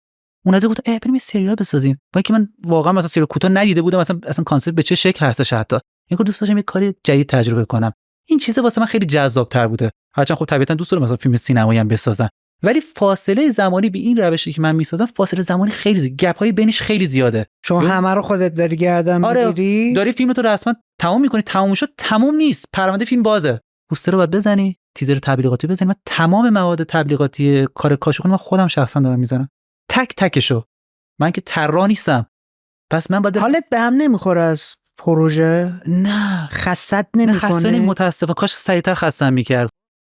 اون از گفتم بریم یه سریال بسازیم، با اینکه من واقعا مثلا سریال کوتاه ندیده بودم، اصلا کانسپت به چه شکل هستش، حتی اینکه دوست داشتم یه کاری جدید تجربه کنم. این چیزا واسه من خیلی جذاب‌تر بوده. هرچند خب طبیعتاً دوست دارم مثلا فیلم سینمایی هم بسازم، ولی فاصله زمانی به این روشی که من میسازم فاصله زمانی خیلی گپ‌های بینش خیلی زیاده، چون همه رو خودت داری گردن میگیری. داری فیلمتو رسما تموم می‌کنی، تموم شد تموم نیست، پرونده فیلم بازه، پوستر رو باید بزنی، تیزر تبلیغاتی بزنی. من تمام مواد تبلیغاتی کار کاشخون من خودم شخصا دارم میزنم، تک تکشو. من که طراح نیستم، پس من باید حالت به هم نمیخوره از پروژه؟ نه خستت نمیکنه؟ خسته متاسفم، کاش سریعتر خستم میکرد.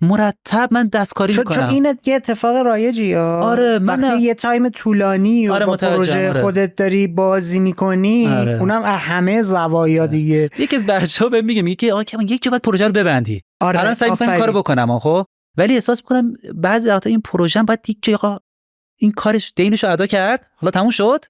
مرتب من دستکاری میکنم، چون این یه اتفاق رایجی آره وقتی یه تایم طولانی و با پروژه خودت داری بازی میکنی، اونم همه زوایا دیگه. یکی از بچه‌ها بهم میگه که آقا یک جا باید پروژه رو ببندی. الان سعی میکنم کارو بکنم خب، ولی احساس میکنم بعضی وقتا این پروژه باید یک جا آقا این کارش دینشو ادا کرد، حالا تموم شد،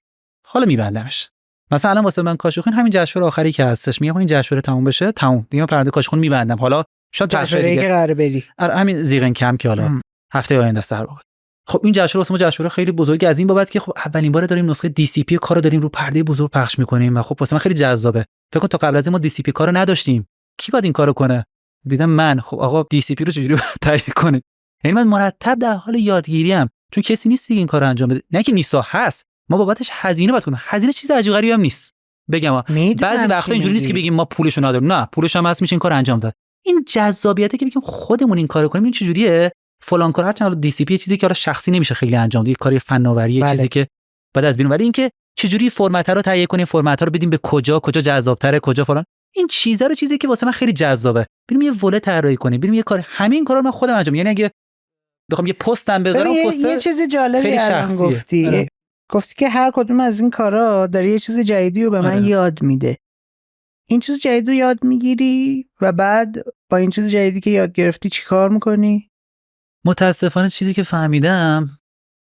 حالا میبندمش. مثلا الان واسه من کاشخون همین جشنواره آخری که هستش، میگم این جشنواره تموم بشه، تموم دیگه، پرونده کاشخون میبندم. حالا شاید جشنواره دیگه قراره بری، همین زیغن کم که حالا هفته آینده است در واقع. خب این جشنواره واسه ما جشنواره خیلی بزرگی از این بابت که خب اولین بار داریم نسخه DCP کارو داریم رو پرده بزرگ پخش می‌کنیم و خب واسه من خیلی جذابه. فکر کن تا قبل از این ما DCP کارو نداشتیم. کی باید این کارو کنه؟ دیدم من خب آقا DCP رو چجوری باید تهیه کنه؟ یعنی من مرتب در حال یادگیری ام، چون کسی نیست دیگه این کارو انجام بده. نه که نیستا هست، ما بابتش هزینه باید کنیم. هزینه چیز عجیب غریبی هم نیست. بگم بعضی وقتا اینجوری نیست که بگیم ما پولشو نداریم، نه پولش هم هست میشه این کار انجام داد. این جذابیته که بگیم خودمون این کارو کنیم. این چجوریه؟ فلان کار هرچند DCP چیزی که حالا شخصی نمیشه خیلی انجام داد، کاری فناوری چیزی که بعد از بیرون، ولی اینکه چجوری فرمت ها رو تهیه کنیم، فرمت ها رو بدیم به کجا جذاب‌تره، کجا فلان، این چیزا رو چیزی که واسه من خیلی جذابه. بریم یه وله طراحی کنیم، بریم یه کار، همین کارا رو من خودم انجام. یعنی اگه بخوام یه پستم بذارم، پست یه چیز جالبی الان گفتی که هر کدوم از این کارا داره یه چیز جدیدی رو به من یاد میده. این چیز جدید رو یاد میگیری و بعد با این چیز جدیدی که یاد گرفتی چی کار میکنی؟ متاسفانه چیزی که فهمیدم،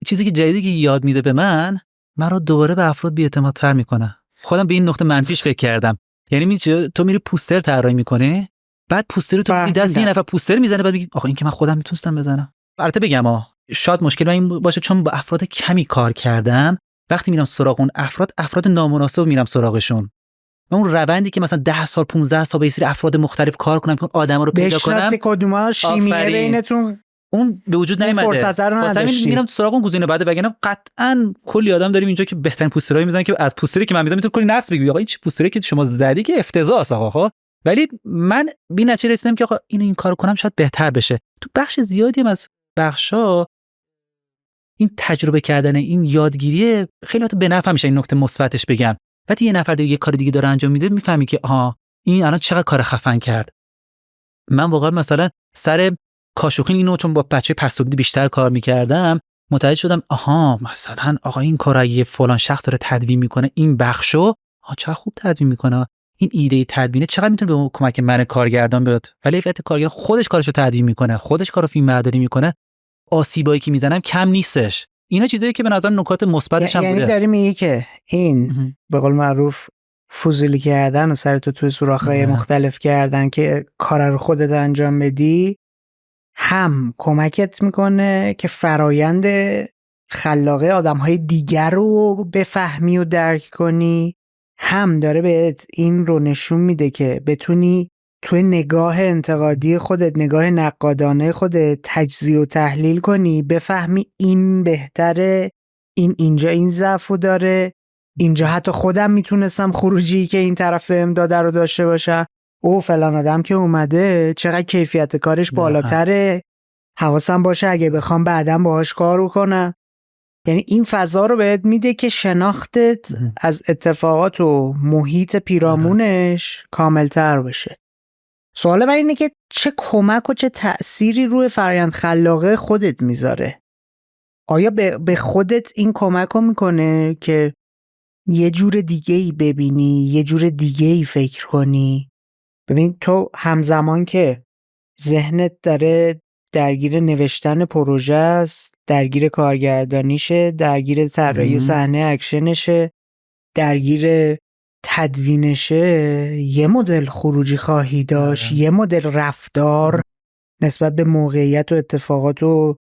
چیزی که جدیدی که یاد میده به من رو دوباره به افراد بی‌اعتمادتر میکنه. خودم به این نقطه منفیش فکر کردم. یعنی تو میری پوستر طراحی میکنی، بعد پوستر تو میدی دست یه نفر پوستر میزنه، بعد میگی آخه این که من خودم میتونستم بزنم. البته بگم شاید مشکل این باشه چون با افراد کمی کار کردم، وقتی میرم سراغ اون افراد نامناسب میرم سراغشون. من اون روندی که مثلا 10 سال 15 سال با یه سری افراد مختلف کار کنم که آدما رو پیدا کنم، بشناسی کدوما شیمیه بینتون اون به وجود نیومده. واسه همین میرم سراغ اون گزینه بعد، وگرنه قطعاً کلی آدم داریم اینجا که بهترین پوسترایی میزنن که از پوستری که من میزنم میتونه کلی نقص بگی آقا این چه پوستری که شما زدی که افتضاح است آقا. ولی من به نتیجه رسیدم که آقا این کارو کنم شاید بهتر بشه. تو بخش زیادی از بخشا این تجربه کردن، این یادگیری خیلی وقت به نفع میشه. این نکته مثبتش بگم، وقتی یه نفر دیگه یه کار دیگه داره انجام میده، میفهمی که آها این الان چقدر کار خفن کرد. من واقعا مثلا سر کاشوخین اینو چون با بچه پستوگی بیشتر کار میکردم متوجه شدم آها مثلا آقا این کارو یه فلان شخص داره تدوین میکنه، این بخشو چقدر خوب تدوین میکنه، این ایده تدوینه چقدر میتونه به کمک من کارگردان بیاد. ولی وقتی کارگردان خودش کارشو تدوین میکنه، خودش کارو فیلم برداری میکنه، آسیبایی که میزنم کم نیستش. اینا چیزایی که به نظر نکات مثبتش هم بوده. یعنی داری میگی که این به قول معروف فضولی کردن و سرتو توی سوراخ‌های مختلف کردن که کار رو خودت انجام بدی هم کمکت میکنه که فرایند خلاقه آدم‌های دیگر رو بفهمی و درک کنی، هم داره بهت این رو نشون میده که بتونی توی نگاه انتقادی خودت، نگاه نقادانه خودت تجزیه و تحلیل کنی، بفهمی این بهتره، اینجا این ضعفو داره، اینجا حتی خودم میتونستم خروجی که این طرف بهم داده رو داشته باشم، او فلان آدم که اومده چقدر کیفیت کارش بالاتره، حواسم باشه اگه بخوام بعداً باهاش کار کنم. یعنی این فضا رو بهت میده که شناختت از اتفاقات و محیط پیرامونش کاملتر بشه. سوال من اینه که چه کمک و چه تأثیری روی فرآیند خلاقه خودت میذاره؟ آیا به خودت این کمک رو میکنه که یه جور دیگه‌ای ببینی، یه جور دیگه‌ای فکر کنی؟ ببین تو همزمان که ذهنت داره درگیر نوشتن پروژه است، درگیر کارگردانیشه، درگیر طراحی صحنه اکشنشه، درگیر تدوینشه، یه مدل خروجی خواهی داشت، یه مدل رفتار نسبت به موقعیت و اتفاقات و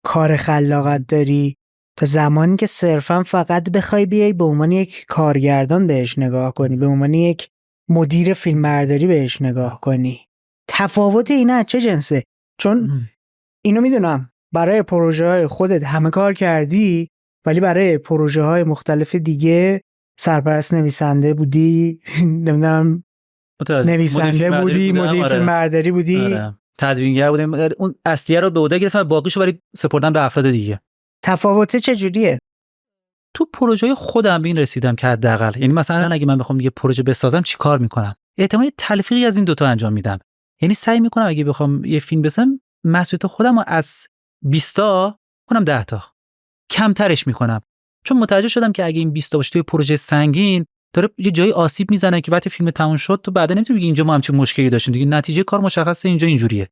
کار خلاقت داری، تا زمانی که صرفا فقط بخوای بیای به عنوان یک کارگردان بهش نگاه کنی، به عنوان یک مدیر فیلمبرداری بهش نگاه کنی. تفاوت اینا چه جنسه؟ چون اینو میدونم برای پروژه های خودت همه کار کردی، ولی برای پروژه های مختلف دیگه سرپرست نویسنده بودی، نمیدونم نویسنده بودی، مدیر فیلمبرداری بودی، تدوینگر بودیم. اون اصلیه رو به عهده گرفتم، باقیشو ولی سپردم به افراد دیگه. تفاوت چجوریه؟ تو پروژه خودم به این رسیدم که حداقل، یعنی مثلا اگه من بخوام یه پروژه بسازم چی کار میکنم؟ احتمالاً تلفیقی از این دوتا انجام میدم. یعنی سعی میکنم اگه بخوام یه فیلم بسازم مسئولیت خودم رو از 20 تا کنم 10 تا کمترش میکنم، چون متوجه شدم که اگه این 20 تا باشه توی پروژه سنگین داره یه جایی آسیب میزنه که وقتی فیلم تموم شد تو بعدا نمیتونی بگی اینجا ما همچین مشکلی داشتیم دیگه، نتیجه کار مشخصه اینجا اینجوریه.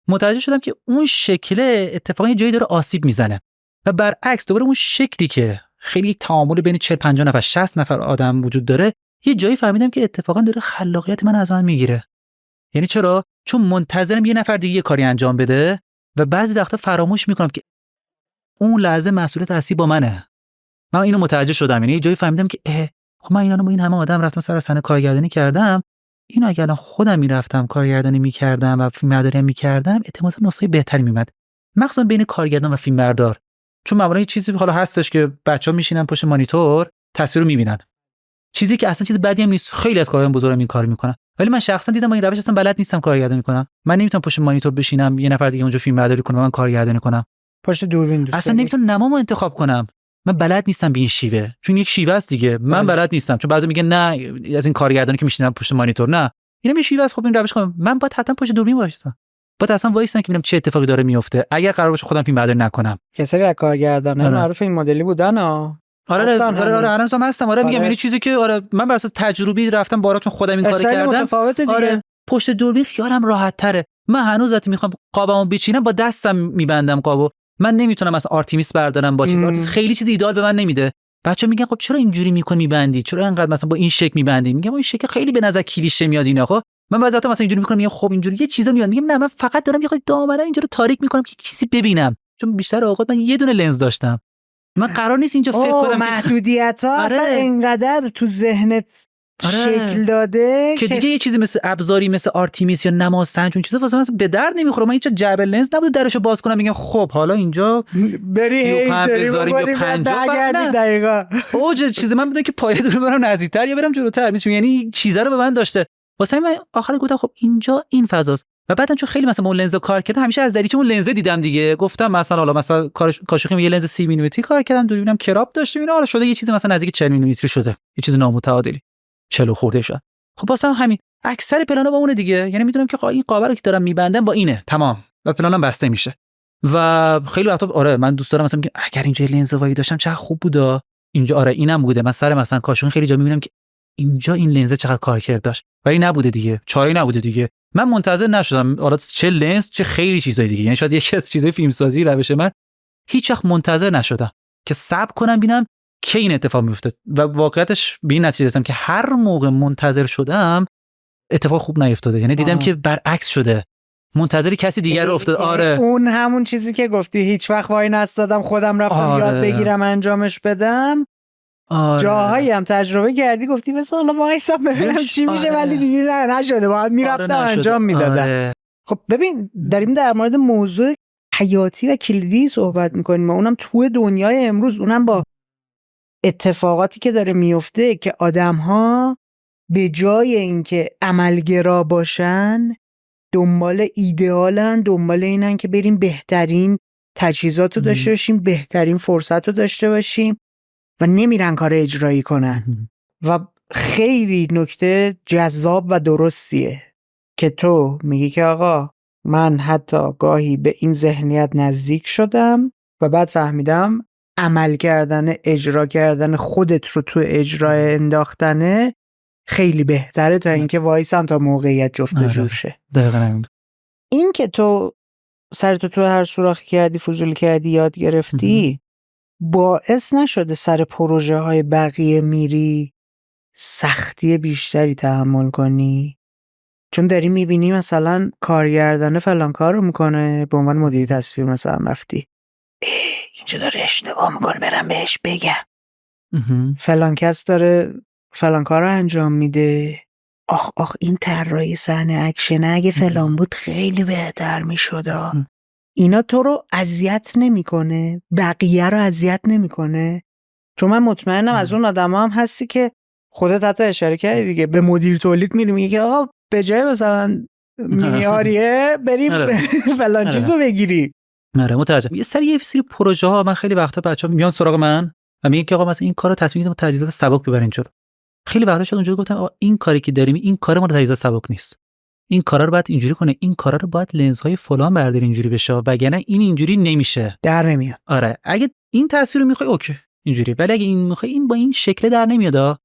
متوجه شدم که اون شکل اتفاقا یه جایی داره آسیب میزنه و برعکس دوباره اون شکلی که خیلی تعامل بین 40 50 نفر 60 نفر آدم وجود داره، یه جایی فهمیدم که اتفاقا داره خلاقیت من از من میگیره. یعنی چرا؟ چون منتظرم یه نفر دیگه یه کاری انجام بده و بعضی وقتا فراموش میکنم که اون لحظه مسئولیت اصلی با منه. من اینو متوجه شدم، یعنی یه جایی فهمیدم که خب من این همه آدم رفتم سر صحنه کارگردانی کردم، اینو اگه الان خودم میرفتم کارگردانی میکردم و فیلمبرداری میکردم، احتمالاً نسخه بهتری میومد، مخصوصا بین کارگردان و فیلمبردار. چون معمولا یه چیزی حالا هستش که بچه‌ها میشینن پشت مانیتور تصویر رو میبینن، چیزی که اصلا چیز بدی هم نیست، خیلی از کارگردان بزرگا این کارو میکنن، ولی من شخصا دیدم با این روش اصلا بلد نیستم کارگردانی کنم. من نمیتونم پشت مانیتور بشینم یه نفر دیگه اونجا فیلمبرداری کنه و من کارگردانی کنم، پشت دوربین دوست اصلا نمیتونم نمامو انتخاب کنم. من بلد نیستم به این شیوه، چون یک شیوه است دیگه. من بلد نیستم، چون بعضی میگن نه از این کارگردانی که میشینن پشت مانیتور، نه اینم یه شیوه است. خب این روش کنم، من باید حتما پشت دوربین وایسم، باید اصلا وایسم که ببینم چه اتفاقی داره میفته اگر قرار باشه خودم فیلمبرداری نکنم. کسری از کارگردانای معروف این مدلی بودن آره هنوزم هستم. آره میگم یعنی چیزی که من بر اساس تجربی رفتم بارا، چون خودم این کارو کردم. آره پشت دوربین خیالم راحت تره. من هنوز وقتی میخوام قابمو بچینم با دستم میبندم قابو. من نمیتونم از آرتیمیس بردارم با چیز. آرتیمیس خیلی چیز ایدال به من نمیده. بچا میگن خب چرا اینجوری میبندی، چرا اینقدر مثلا با این شکل میبندی؟ میگم این شکل خیلی به نظر کلیشه میاد اینا. خب من بعضی وقتا مثلا اینجوری میکنم، میگم خب اینجوری یه چیزا میاد، میگم نه من فقط دارم یه خورده دامنه اینجا رو تاریک میکنم که چیزی ببینم، چون بیشتر اوقات من یه دونه لنز داشتم. من قرار نیست اینجا فکر کنم محدودیت‌ها اصلا اینقدر تو ذهنت شکل داده که دیگه یه چیزی مثل ابزاری مثل آرتیمیس یا نماسنج اون چیزا واسه من به درد نمیخوره. من اینجا جعبه لنز نبوده درشو باز کنم میگم خب حالا اینجا بری بذاریم 50 دقیقاً اوج چیز من بوده که پایه دور برم نزدیکتر یا برم جلوتر، میتونم یعنی چیزا رو به من داشته. واسه من آخر گفتم خب اینجا این فضاست. و بعدن چون خیلی مثلا اون لنز کار کردم، همیشه از دریچه اون لنز دیدم دیگه، گفتم مثلا کاشوخی یه لنز 30 میلیمتری کار کردم، دوربینم کراپ داشتم، اینا حالا شده یه چیزی مثلا نزدیک 40 میلیمتری شده، یه چیز نامتعادلی 40 خورده شد. خب واسه همین اکثر پلانا با اونه دیگه، یعنی میدونم که این قاب رو که دارم میبندم با اینه تمام و پلانم بسته میشه. و خیلی وقتا من دوست دارم مثلا که اگر اینجا لنز وای داشتم چقدر خوب بودا، اینجا اینم بوده. من سر مثلا کاشوخی خیلی جا میبینم که اینجا این لنز چقدر کارکرد داشت، ولی نبوده دیگه، چاره نبوده دیگه. من منتظر نشدم حالا چه لنز چه خیلی چیزای دیگه، یعنی شاید یکی از چیزای فیلمسازی روش من هیچ وقت منتظر نشدم که صبر کنم ببینم کی این اتفاق میفته. و واقعیتش به این نتیجه رسیدم که هر موقع منتظر شدم اتفاق خوب نیفتاده، یعنی دیدم که برعکس شده، منتظر کسی دیگر رو افتاد. آره اون همون چیزی که گفتی هیچ وقت وای نستادم خودم رفتم یاد بگیرم انجامش بدم. جاهایی هم تجربه کردی گفتی مثلا حالا وایسم ببینم چی میشه، ولی دیگه نشده، باید میرفتم انجام میدادم. خب ببین داریم در مورد موضوع حیاتی و کلیدی صحبت میکنیم، اونم تو دنیای امروز، اونم با اتفاقاتی که داره میفته که آدم‌ها به جای اینکه عملگرا باشن دنبال ایدئالن، دنبال اینن که بریم بهترین تجهیزات رو داشته باشیم، بهترین فرصت رو داشته باشیم و نمیرن کار اجرایی کنن. و خیلی نکته جذاب و درستیه که تو میگی که آقا من حتی گاهی به این ذهنیت نزدیک شدم و بعد فهمیدم عمل کردن، اجرا کردن خودت رو تو اجرای انداختنه خیلی بهتره تا اینکه وایسم تا موقعیت جفت و جور شه. دقیقاً این که تو سرتو تو هر سوراخی کردی، فضول کردی، یاد گرفتی، باعث نشده سر پروژه های بقیه میری سختی بیشتری تحمل کنی؟ چون داری میبینی مثلا کارگردانه فلان کار رو میکنه، به عنوان مدیر تصویر مثلا رفتی اینجا داره اشتباه میکنه برم بهش بگم، فلان کس داره فلان کار رو انجام میده، آخ این طراحی صحنه اکشن اگه فلان بود خیلی بهتر میشد. اینا تو رو اذیت نمیکنه، بقیه رو اذیت نمیکنه؟ چون من مطمئنم از اون آدما هم هستی که خودت حتی اشاره کردی دیگه، به مدیر تولید میری میگه که آقا به جای مثلا مینیاریه بریم فلان چیزو بگیری. آره متوجهم. یه سری پروژه ها من خیلی وقتا بچه‌ها میان سراغ من و میگن که آقا مثلا این کارو تصمیم گرفتیم تجهیزات سبک ببرین جلو. خیلی وقتا شد اونجوری گفتم آقا این کاری که داریم این کار ما تجهیزات سبک نیست، این کارا رو باید اینجوری کنه، این کارا رو باید لنزهای فلان برداری اینجوری بشه، وگرنه این اینجوری نمیشه، در نمیاد. آره اگه این تصویر رو میخوای اوکی اینجوری، ولی اگه این میخوای این با این شکل در نمیاد.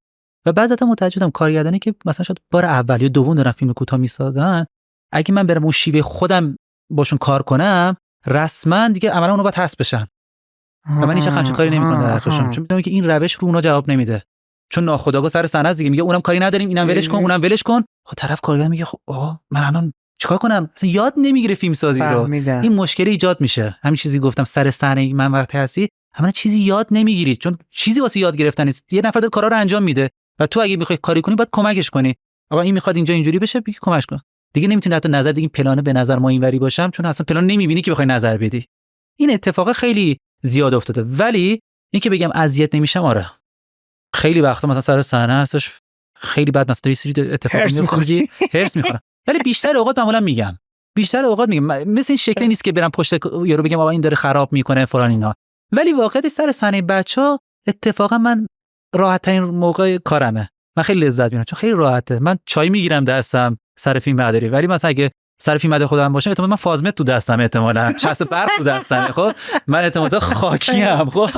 و بعضی‌ها متوجه شدم کارگردانی که مثلا شاید بار اول یا دوم دارن فیلم کوتاه میسازن، اگه من برم اون شیوه خودم باشون کار کنم رسما دیگه عملا اونو باید حذف بشن و من هیچ همچین کاری نمی‌کنم در حقشون، چون میدونم که این روش رو اونا جواب نمیده، چون ناخودآگاه سر صحنه دیگه میگه اونم کاری نداریم، اینم ولش کن، اونم ولش کن. خب طرف کارگردان میگه خب آقا من الان چیکار کنم؟ اصلا یاد نمیگیره فیلم سازی رو. فهمیدم. این مشکل ایجاد میشه. همین چیزی گفتم سر صحنه من وقتی هستی همین چیزی یاد نمیگیری، چون چیزی واسه یاد گرفتن نیست. یه نفر داره کارا رو انجام میده و تو اگه میخوای کاری کنی باید کمکش کنی. آقا این میخواد اینجا اینجوری بشه، بگی کمکش کن. دیگه نمیتونی حتی نظر دیگه پلانه به نظر ما اینوری باشم، چون اصلا پلان نمیبینی که بخوای نظر بدی. این اتفاق خیلی زیاد افتاده. ولی این که بگم اذیت نمیشم، آره خیلی وقتا مثلا سر صحنه هستش خیلی بد مثلا یه سری اتفاقی میفته هرس میخورم، ولی بیشتر اوقات معمولا میگم مثل این شکلی نیست که برم پشت یارو بگم آقا این داره خراب میکنه فلان اینا. ولی واقعیت سر صحنه بچا اتفاقا من راحت ترین موقع کارمه. من خیلی لذت میبرم چون خیلی راحته. من چای میگیرم دستم سر فیلم برداری، ولی مثلا اگه سر فیلم برداری خودم باشه احتمالاً من فازمت تو دستم، احتمالاً چسب برق تو دستم. خب من احتمالاً خاکی ام. خب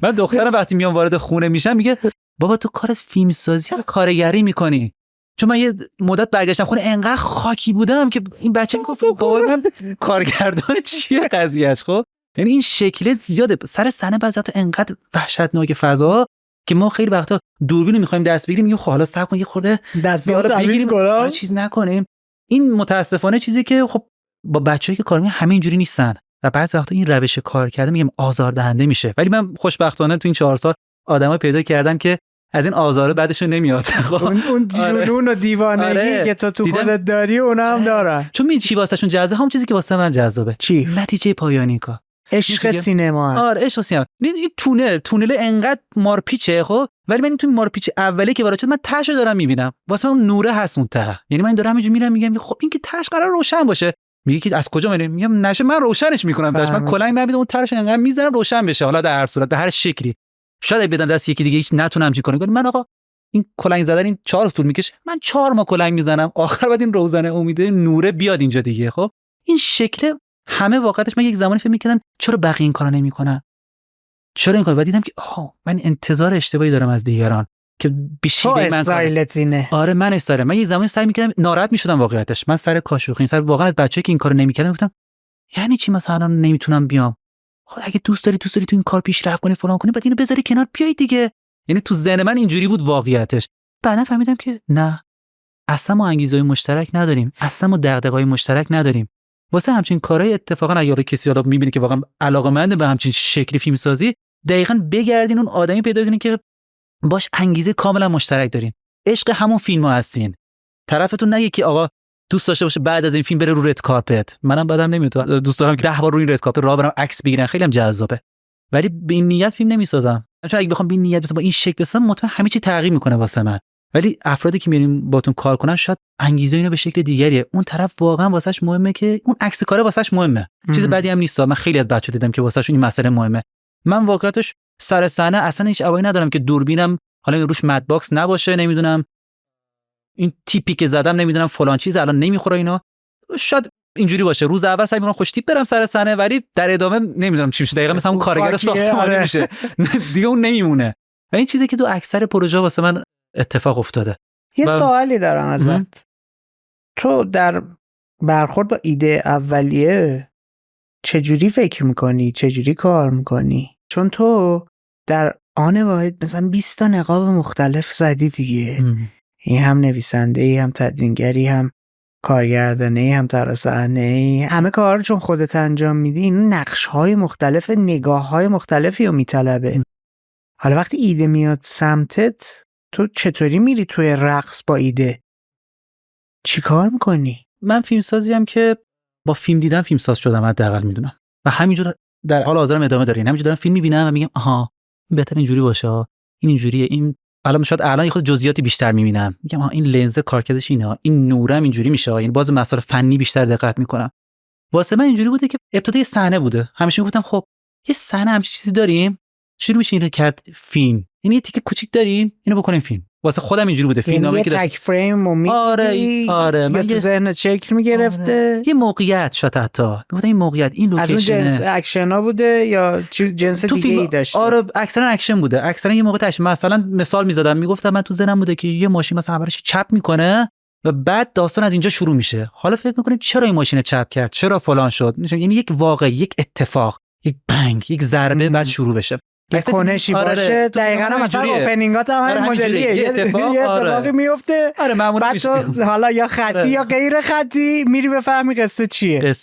من دخترم وقتی میام وارد خونه میشم میگه بابا تو کارت فیلم سازی و کارگری میکنی. چون من یه مدت برگشتم خونه انقدر خاکی بودم که این بچه میگفت بابا من کارگردان چیه قضیهش. خب یعنی این شکل زیاده سر صحنه. بعضی وقتا انقدر وحشتناک فضا که ما خیلی وقتا دوربین رو می‌خوایم دست بگیریم، میگیم خب حالا صبر کن یه خورده دستات بگیریم کنیم چیز نکنیم. این متاسفانه چیزی که خب با بچه‌ای که کار می‌کنن همه اینجوری نیستن و بعضی وقتا این روش کار کردن میگم آزاردهنده میشه. ولی من خوشبختانه تو این 4 سال آدمای پیدا کردم که از این آزاره بعدشون نمیاد. خب اون جنون و دیوانگی که تو خودت داری اونا هم دارن. چون این چی واسهشون جذابه، هم چیزی که واسه من جذابه چی؟ نتیجه پایانی کار. عشق سینما. آره عشق سینما. این تونل انقدر مارپیچه. خب ولی من این تو مارپیچ اولی که وارد شد من تاشو دارم میبینم، واسه من نوره هست اون ته. یعنی من دارم همینجوری میرم میگم خب این که تاش قرار روشن باشه. میگه که از کجا میریم؟ میگم نشه من روشنش میکنم تاش. من کلاهی نمیدم اون تاش انقدر میزنم روشن بشه. حالا در هر صورت به هر شکلی شاید بدم دست یکی دیگه هیچ نتونم چی کنم. من آقا این کلاهی زدن این 4 روز طول میکشه، من 4 ماه کلاهی میزنم آخر بعد این روزنه امیده نوره بیاد اینجا دیگه. خب این شکل همه واقعیتش من یک زمانی فکر می‌کردم چرا بقیه این کارو نمی‌کنن، چرا این کارو، بعد دیدم که من انتظار اشتباهی دارم از دیگران که بیشتر من استایلتینه. آره من استایل. من یه زمانی سعی می‌کردم ناراحت می‌شدم واقعیتش. من سر کاشوخی سر واقعا از بچه‌ای که این کارو نمی‌کردن گفتم یعنی چی مثلا نمیتونم بیام؟ خب اگه دوست داری تو این کار پیشرفت کنی فلان کنی بعد اینو بذاری کنار بیای دیگه. یعنی تو ذهن من اینجوری بود واقعیتش. بعدا فهمیدم که نه، اصلا ما انگیزه‌های مشترک نداریم، اصلا ما دغدغه‌های مشترک نداریم. واسه همچین کارهای اتفاقا اگه کسی حالا می‌بینی که واقعا علاقه‌مند به همچین شکلی فیلم سازی، دقیقاً بگردین اون آدمی پیدا کنین که باش انگیزه کاملا مشترک دارین، عشق همون فیلم‌ها هستین. طرفتون نگه که آقا دوست داشته باشه بعد از این فیلم بره رو رد کارپت. منم بعدم نمیاد، دوست دارم که 10 بار رو این رد کارپت راه برم عکس بگیرن، خیلی هم جذابه. ولی به این نیت فیلم نمی‌سازم. چون اگه بخوام به این نیت بسازم با این شکل بسازم مطمئن همه چی تغییر می‌کنه واسه من. ولی افرادی که میریم باتون کار کنن شاید انگیزه اینو به شکل دیگریه. اون طرف واقعا واسش مهمه که اون عکس کاره واسش مهمه. چیز بدی هم نیست. من خیلی از بچه‌ها دیدم که واسهشون این مسئله مهمه. من واقعیتش سر صحنه اصلا هیچ ابایی ندارم که دوربینم حالا روش مد باکس نباشه، نمیدونم این تیپی که زدم نمیدونم فلان چیز الان نمیخوره اینا. شاید اینجوری باشه. روز اول سعی می‌کنم خوش تیپ برم سر صحنه، ولی در ادامه نمیدونم چی میشه. دقیقاً مثلا اون کارگر ساختمانی میشه. دیگه اون نمیمونه. و این چیزی که تو اکثر پروژه واسه من اتفاق افتاده. یه سوالی دارم ازت. تو در برخورد با ایده اولیه چجوری فکر میکنی؟ چجوری کار میکنی؟ چون تو در آن واحد مثلا 20 تا نقاب مختلف زدی دیگه. این هم نویسنده، هم تدوینگری، هم کارگردانی، هم طراح صحنه، همه کار چون خودت انجام میدی این نقش‌های مختلف، نگاه‌های مختلفی رو میطلبه. حالا وقتی ایده میاد سمتت، تو چطوری میری توی رقص با ایده؟ چی کار میکنی؟ من فیلمسازی هم که با فیلم دیدن فیلمساز شدم حداقل میدونم و همینجور در حال حاضرم ادامه داره. همینجور دارم فیلم میبینم و میگم آها این بهتر اینجوری باشه، این اینجوریه، این الان شاید الان خود جزئیاتی بیشتر میبینم، میگم آها این لنز کارکردش اینه، این نورم اینجوری میشه، یعنی باز مسائل فنی بیشتر دقت میکنم. واسه من اینجوری بوده که ابتدای صحنه بوده، همیشه میگفتم خب یه صحنه همچین چیزی داریم، شروع میشه اینو کرد فیلم، یعنی یه تیکه کوچیک داریم اینو بکنیم فیلم. واسه خودم اینجوری بوده. فیلمنامه‌ای که تک فریم و آره من تو ذهن شکل میگرفته. یه موقعیت شاید حتی میگفتم این موقعیت این لوکیشن از اون جنس اکشنا بوده یا جنس دیگه ای داشته؟ آره اکثرا اکشن بوده. اکثرا یه موقع مثلا مثال میزدم میگفتم من تو ذهنم بوده که یه ماشین مثلا اولش چپ میکنه و بعد داستان از اینجا شروع میشه. حالا فکر میکنیم چرا این ماشین چپ کرد، چرا فلان شد، یعنی یک واقعی، یک اتفاق، یک بنگ، یک ضربه بعد شروع بشه. یه کنشی باشه دقیقاً مثلا اوپنینگات هم همین مدلیه، یه اتفاقی میفته. معمولا بعد حالا یا خطی یا غیر خطی میری بفهمی قصه چیه.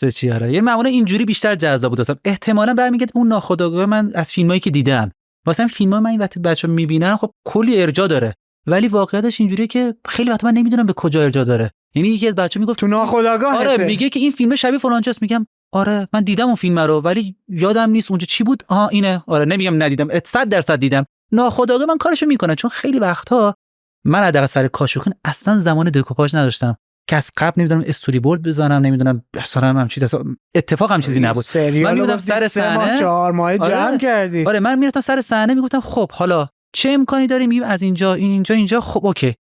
یه معمولا اینجوری بیشتر جذاب بود واسم. احتمالاً برمیگرده اون ناخودآگاه من از فیلمایی که دیدم. واسه فیلم‌ها من وقتی بچه‌ها میبینن خب کلی ارجاع داره، ولی واقعیتش اینجوریه که خیلی وقت من نمیدونم به کجا ارجاع داره. یعنی یکی از بچه‌ها میگفت تو ناخودآگاه میگه که این فیلم شبیه فلانجاست، میگم آره من دیدم اون فیلم رو ولی یادم نیست اونجا چی بود. اینه. آره نمیگم ندیدم، 100% دیدم. ناخودآگاه من کارشو میکنم، چون خیلی وقتها من حداقل سر کاشوخین اصلا زمان دکوپاژ نداشتم که از قبل نمیدونم استوری بورد بزنم، نمیدونم مثلا هم چیز اتفاق هم چیزی نبود. من میرفتم سر صحنه 4 ماه جمع کردی. آره من میرفتم سر صحنه میگفتم خب حالا چه امکانی داریم، میگیم از اینجا اینجا خب اوکی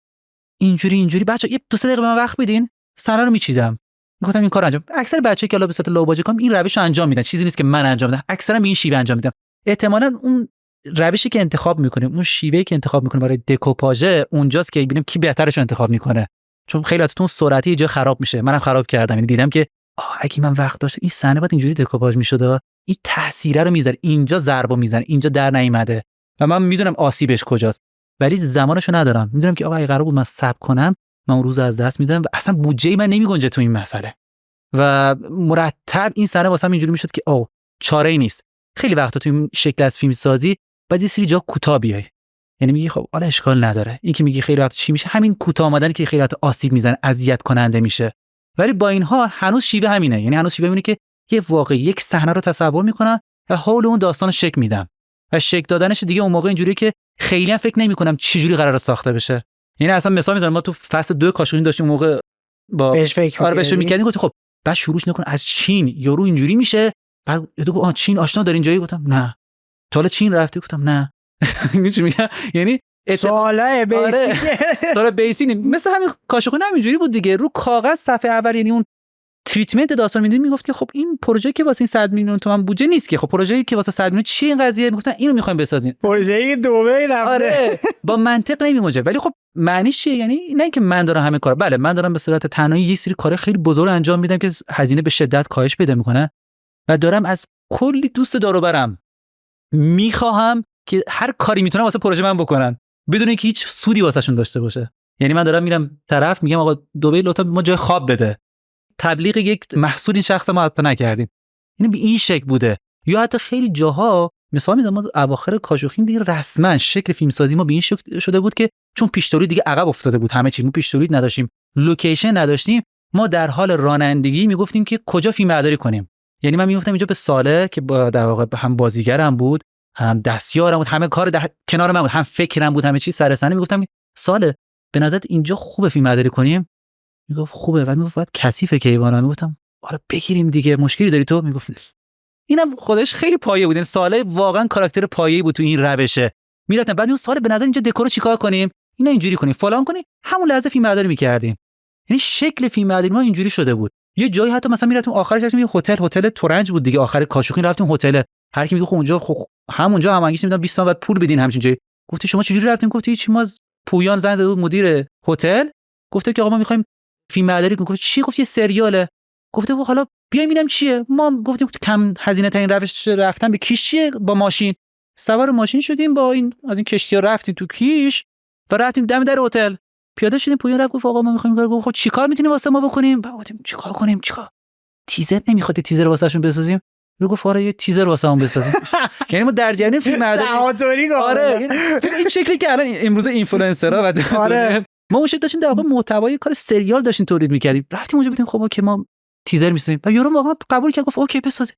اینجوری بچا یه 2-3 دقیقه به من وقت بدین، صحنه رو میچیدم، میگفتم این کارو انجام. اکثر بچه‌ها که حالا به صورت لوباجی کنم این روشو انجام میدن، چیزی نیست که من انجام بدم، اکثرا به این شیوه انجام میدم. احتمالاً اون روشی که انتخاب میکنیم، اون شیوهی که انتخاب میکنیم برای دکوپاژ اونجاست که ببینیم کی بهترش انتخاب میکنه. چون خیلی وقتا اون سرعتی جا خراب میشه. منم خراب کردم، یعنی دیدم که اگه من وقت داشت این صحنه بعد اینجوری دکوپاژ میشد، این تاثیر رو میذاره، اینجا ضربو میزنه، اینجا در نیومده و من میدونم آسیبش کجاست ولی زمانشو ندارم. میدونم که اگه قرار بود من صبر کنم من اون روز از دست میدم و اصلا بودجه من نمیگنجه تو این مسئله و مرتب این صحنه واسم اینجوری میشد که چاره‌ای نیست. خیلی وقتا تو این شکل از فیلم سازی بعد یه سری جا کوتاه بیای، یعنی میگی خب حالا اشکال نداره. این که میگی خیلی وقت چی میشه، همین کوتاه اومدن که خیلی وقت آسیب میزنه، اذیت کننده میشه. ولی با اینها هنوز شیوه همینه، یعنی هنوز شیوه اینه که یه واقعی یک صحنه رو تصور میکنن و حول اون داستان شکل میدم و شکل دادنش دیگه اون موقع اینجوریه که خیلی هم فکر نمیکنم چه جوری قراره ساخته بشه. یعنی اصلا مثال میذارم، ما تو فصل 2 کاشوخین داشتیم اون موقع با بهش فکر می‌کردیم، گفتم خب بعد شروعش نکن از چین یارو اینجوری میشه، بعد گفت چین آشنا دارین جایی، گفتم نه تا حالا چین رفتی، گفتم نه. میگم یعنی سوال بیسیک سوال بیسیک مثل همین کاشوخین همینجوری بود دیگه. رو کاغذ صفحه اول یعنی اون تریتمنت داستان میدید میگفت که خب این پروژه که واسه این 100 میلیون تومان بودجه نیست که، خب پروژه‌ای که واسه 100 میلیون چیه این قضیه، میگفتن اینو می‌خوایم بسازیم، پروژه‌ای دبی رفته. آره با منطق نمی‌موجه. ولی خب معنیش چیه؟ یعنی نه اینکه من دارم همه کار، بله من دارم به صورت تنهایی یه سری کار خیلی بزرگ انجام میدم که هزینه به شدت کاهش پیدا میکنه و دارم از کلی دوست دور و برم میخواهم که هر کاری میتونن واسه پروژه من بکنن بدون اینکه هیچ سودی واسهشون داشته باشه. یعنی من دارم میرم طرف میگم آقا دبی لطفا ما جای خواب بده، تبلیغ یک محصول این شخص ما حتی نکردیم. یعنی به این شکل بوده. یا حتی خیلی جاها مثلا میذارم ما اواخر کاشوخین دیگه رسما شکل فیلمسازی ما به این شکل شده بود که چون پیش‌تولید دیگه عقب افتاده بود، همه چی ما پیش‌تولید نداشتیم، لوکیشن نداشتیم، ما در حال رانندگی میگفتیم که کجا فیلم برداری کنیم. یعنی من میگفتم اینجا به ساله که در واقع هم بازیگرم بود، هم دستیارم بود، همه کار در کنار من بود، هم فکرم بود، همه چی سر صحنه. میگفتم ساله به نظرت اینجا خوبه فیلم برداری کنیم؟ میگفت خوبه. بعد میگفت باید کثیفه کیوانا. میگفتم آره بگیریم دیگه، مشکلی داری تو؟ میگفت اینم خودش خیلی پایه بود. این ساله واقعا کاراکتر پایه‌ای بود تو این روشه. میرفتم بعد اون سال به نظر اینجا دکور چیکار کنیم، اینا اینجوری کنیم، فلان کنیم، همون لحظه فیلم برداری می‌کردیم. یعنی شکل فیلم برداری ما اینجوری شده بود. یه جایی حتی مثلا میرفتیم آخرش رفتیم یه هتل تورنج بود دیگه، آخر کاشوخین رفتیم هتل، هر کی میگه خب اونجا خب همونجا همانگیش میدم 20 تومن بعد پول بدین همچین جایی. گفتی شما چجوری رفتین؟ گفتی هیچ، ما پویان زنگ زد بود مدیر هتل، گفته که آقا ما می‌خوایم فیلم برداری کنیم. گفت چی؟ گفت یه سریاله. گفته حالا بیایم ببینم چیه. ما گفتیم کم هزینه ترین روش رفتن به کیش چیه؟ با ماشین. سوار ماشین شدیم، با این از این کشتی‌ها رفتیم تو کیش و رفتیم دم در هتل. پیاده شدیم، پویان رفت گفت آقا ما می‌خوایم کار. گفت خب چیکار می‌تونیم واسه ما بکنیم؟ گفتیم چیکار کنیم؟ چیکار؟ تیزر نمی‌خواد تیزر واسهشون بسازیم؟ رو گفت آره یه تیزر واسمون بسازیم. یعنی ما در جریان فیلم برداری آره این شکلی که الان امروز اینفلوئنسرها و آره ما اون شکل داشتیم در واقع محتوای کار سریال داشتیم تولید می‌کردیم. رفتیم اونجا گفتیم خب که ما تیزر می‌سازیم. و یارو واقعا قبول کرد، گفت اوکی بسازیم.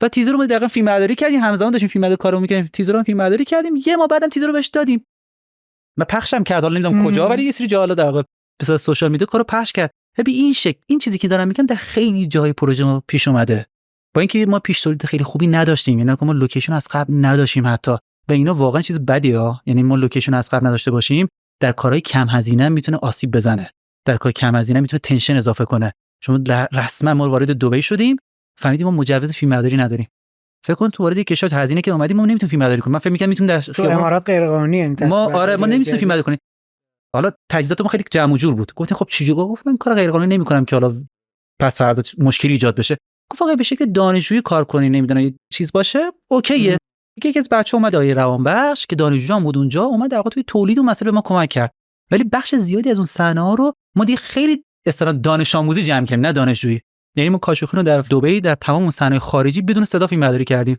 و تیزر رو دقیقاً فیلم برداری کردیم، همزمان داشتیم فیلم برداری کارو می‌کردیم، تیزر رو فیلم برداری کردیم. یه ما بعدم تیزر رو بهش دادیم. و پخشم کرد، حالا نمیدونم کجا، ولی یه سری جا حالا در واقع به صورت سوشال میدیا کارو پخش کرد. ببین این شکل این چیزی که دارم میگم در خیلی جای پروژه ما پیش اومده. با اینکه ما پیش تولید خیلی خوبی نداشتیم، یعنی ما لوکیشن از قبل نداشتیم حتی، و اینا واقعا چیز بدیه ها. یعنی ما لوکیشن از قبل نداشته باشیم در کارهای کم هزینه میتونه آسیب بزنه، در کار کم هزینه میتونه تنشن اضافه کنه. شما رسما ما وارد دبی شدیم، فهمیدیم ما مجوز فیلم برداری نداریم. فکر کن تو وارد کشور هزینه که اومدیم ما نمیتونیم فیلم برداری کنیم. من فکر می‌کردم میتونیم در امارات غیر قانونیه ما آره ما نمیتونیم فیلم برداری کنیم. حالا تجهیزات ما خیلی جمع و جور بود. گفتم خب چیجوری؟ گفت من کار غیر قانونی نمی‌کنم که حالا پس فردا مشکلی ایجاد بشه. گفت آقا به شکل دانشجویی کار کنی، نمیدونم یه چیز باشه اوکیه. یکی از بچه‌ها اومد آیه روانبخش که دانشجو بود اونجا، اومد در واقع توی تولید اون مسئله به ما کمک کرد. ولی بخش زیادی از اون صحنه‌ها رو ما دیگه خیلی اصطلاحاً دانش آموزی جمع کردیم، نه دانشجویی. یعنی ما کاشوخی رو در دبی در تمام اون صحنه‌های خارجی بدون صدا فیلمبرداری کردیم.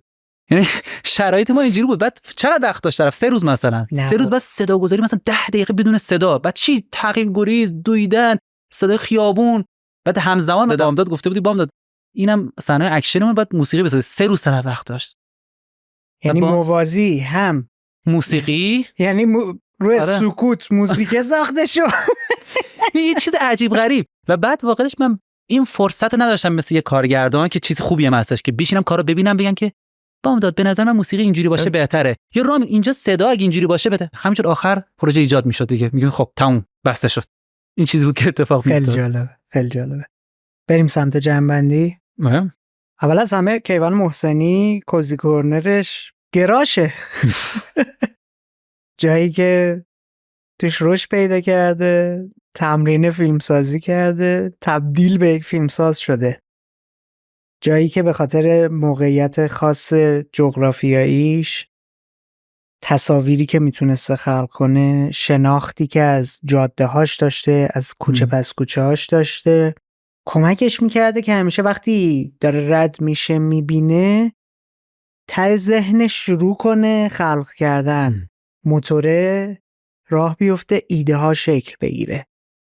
یعنی شرایط ما اینجوری بود. بعد چقدر وقت داشت طرف 3 روز مثلا 3 روز بعد صدا گذاری مثلا 10 دقیقه بدون صدا، بعد چی تعقیب گریز، دویدن، صدای خیابون، بعد همزمان به بامداد گفته بودی بامداد اینم صحنه اکشنمون، بعد موسیقی بسازه. 3 روز طرف وقت داشت. یعنی موازی هم موسیقی، یعنی روی آره. سکوت موسیقی ساخته شد. یه چیز عجیب غریب. و بعد واقعش من این فرصت رو نداشتم مثل یه کارگردان که چیز خوبی هم هستش که بشینم کارو ببینم بگم که بامداد به نظر من موسیقی اینجوری باشه بهتره، یا رام اینجا صدا اگه اینجوری باشه بهتره. همینجور آخر پروژه ایجاد میشد دیگه. میگم خب تموم بسته شد. این چیزی بود که اتفاق میفته. خیلی جالبه. بریم سمت جنبندی. اول از همه کیوان محسنی کوزی کورنرش گراشه. جایی که توش رشد پیدا کرده، تمرین فیلمسازی کرده، تبدیل به یک فیلمساز شده. جایی که به خاطر موقعیت خاص جغرافیاییش، تصاویری که میتونسته خلق کنه، شناختی که از جاده هاش داشته، از کوچه پس کوچه هاش داشته، کمکش میکرده که همیشه وقتی داره رد میشه میبینه ته ذهنش شروع کنه خلق کردن، موتوره راه بیفته، ایده ها شکل بگیره.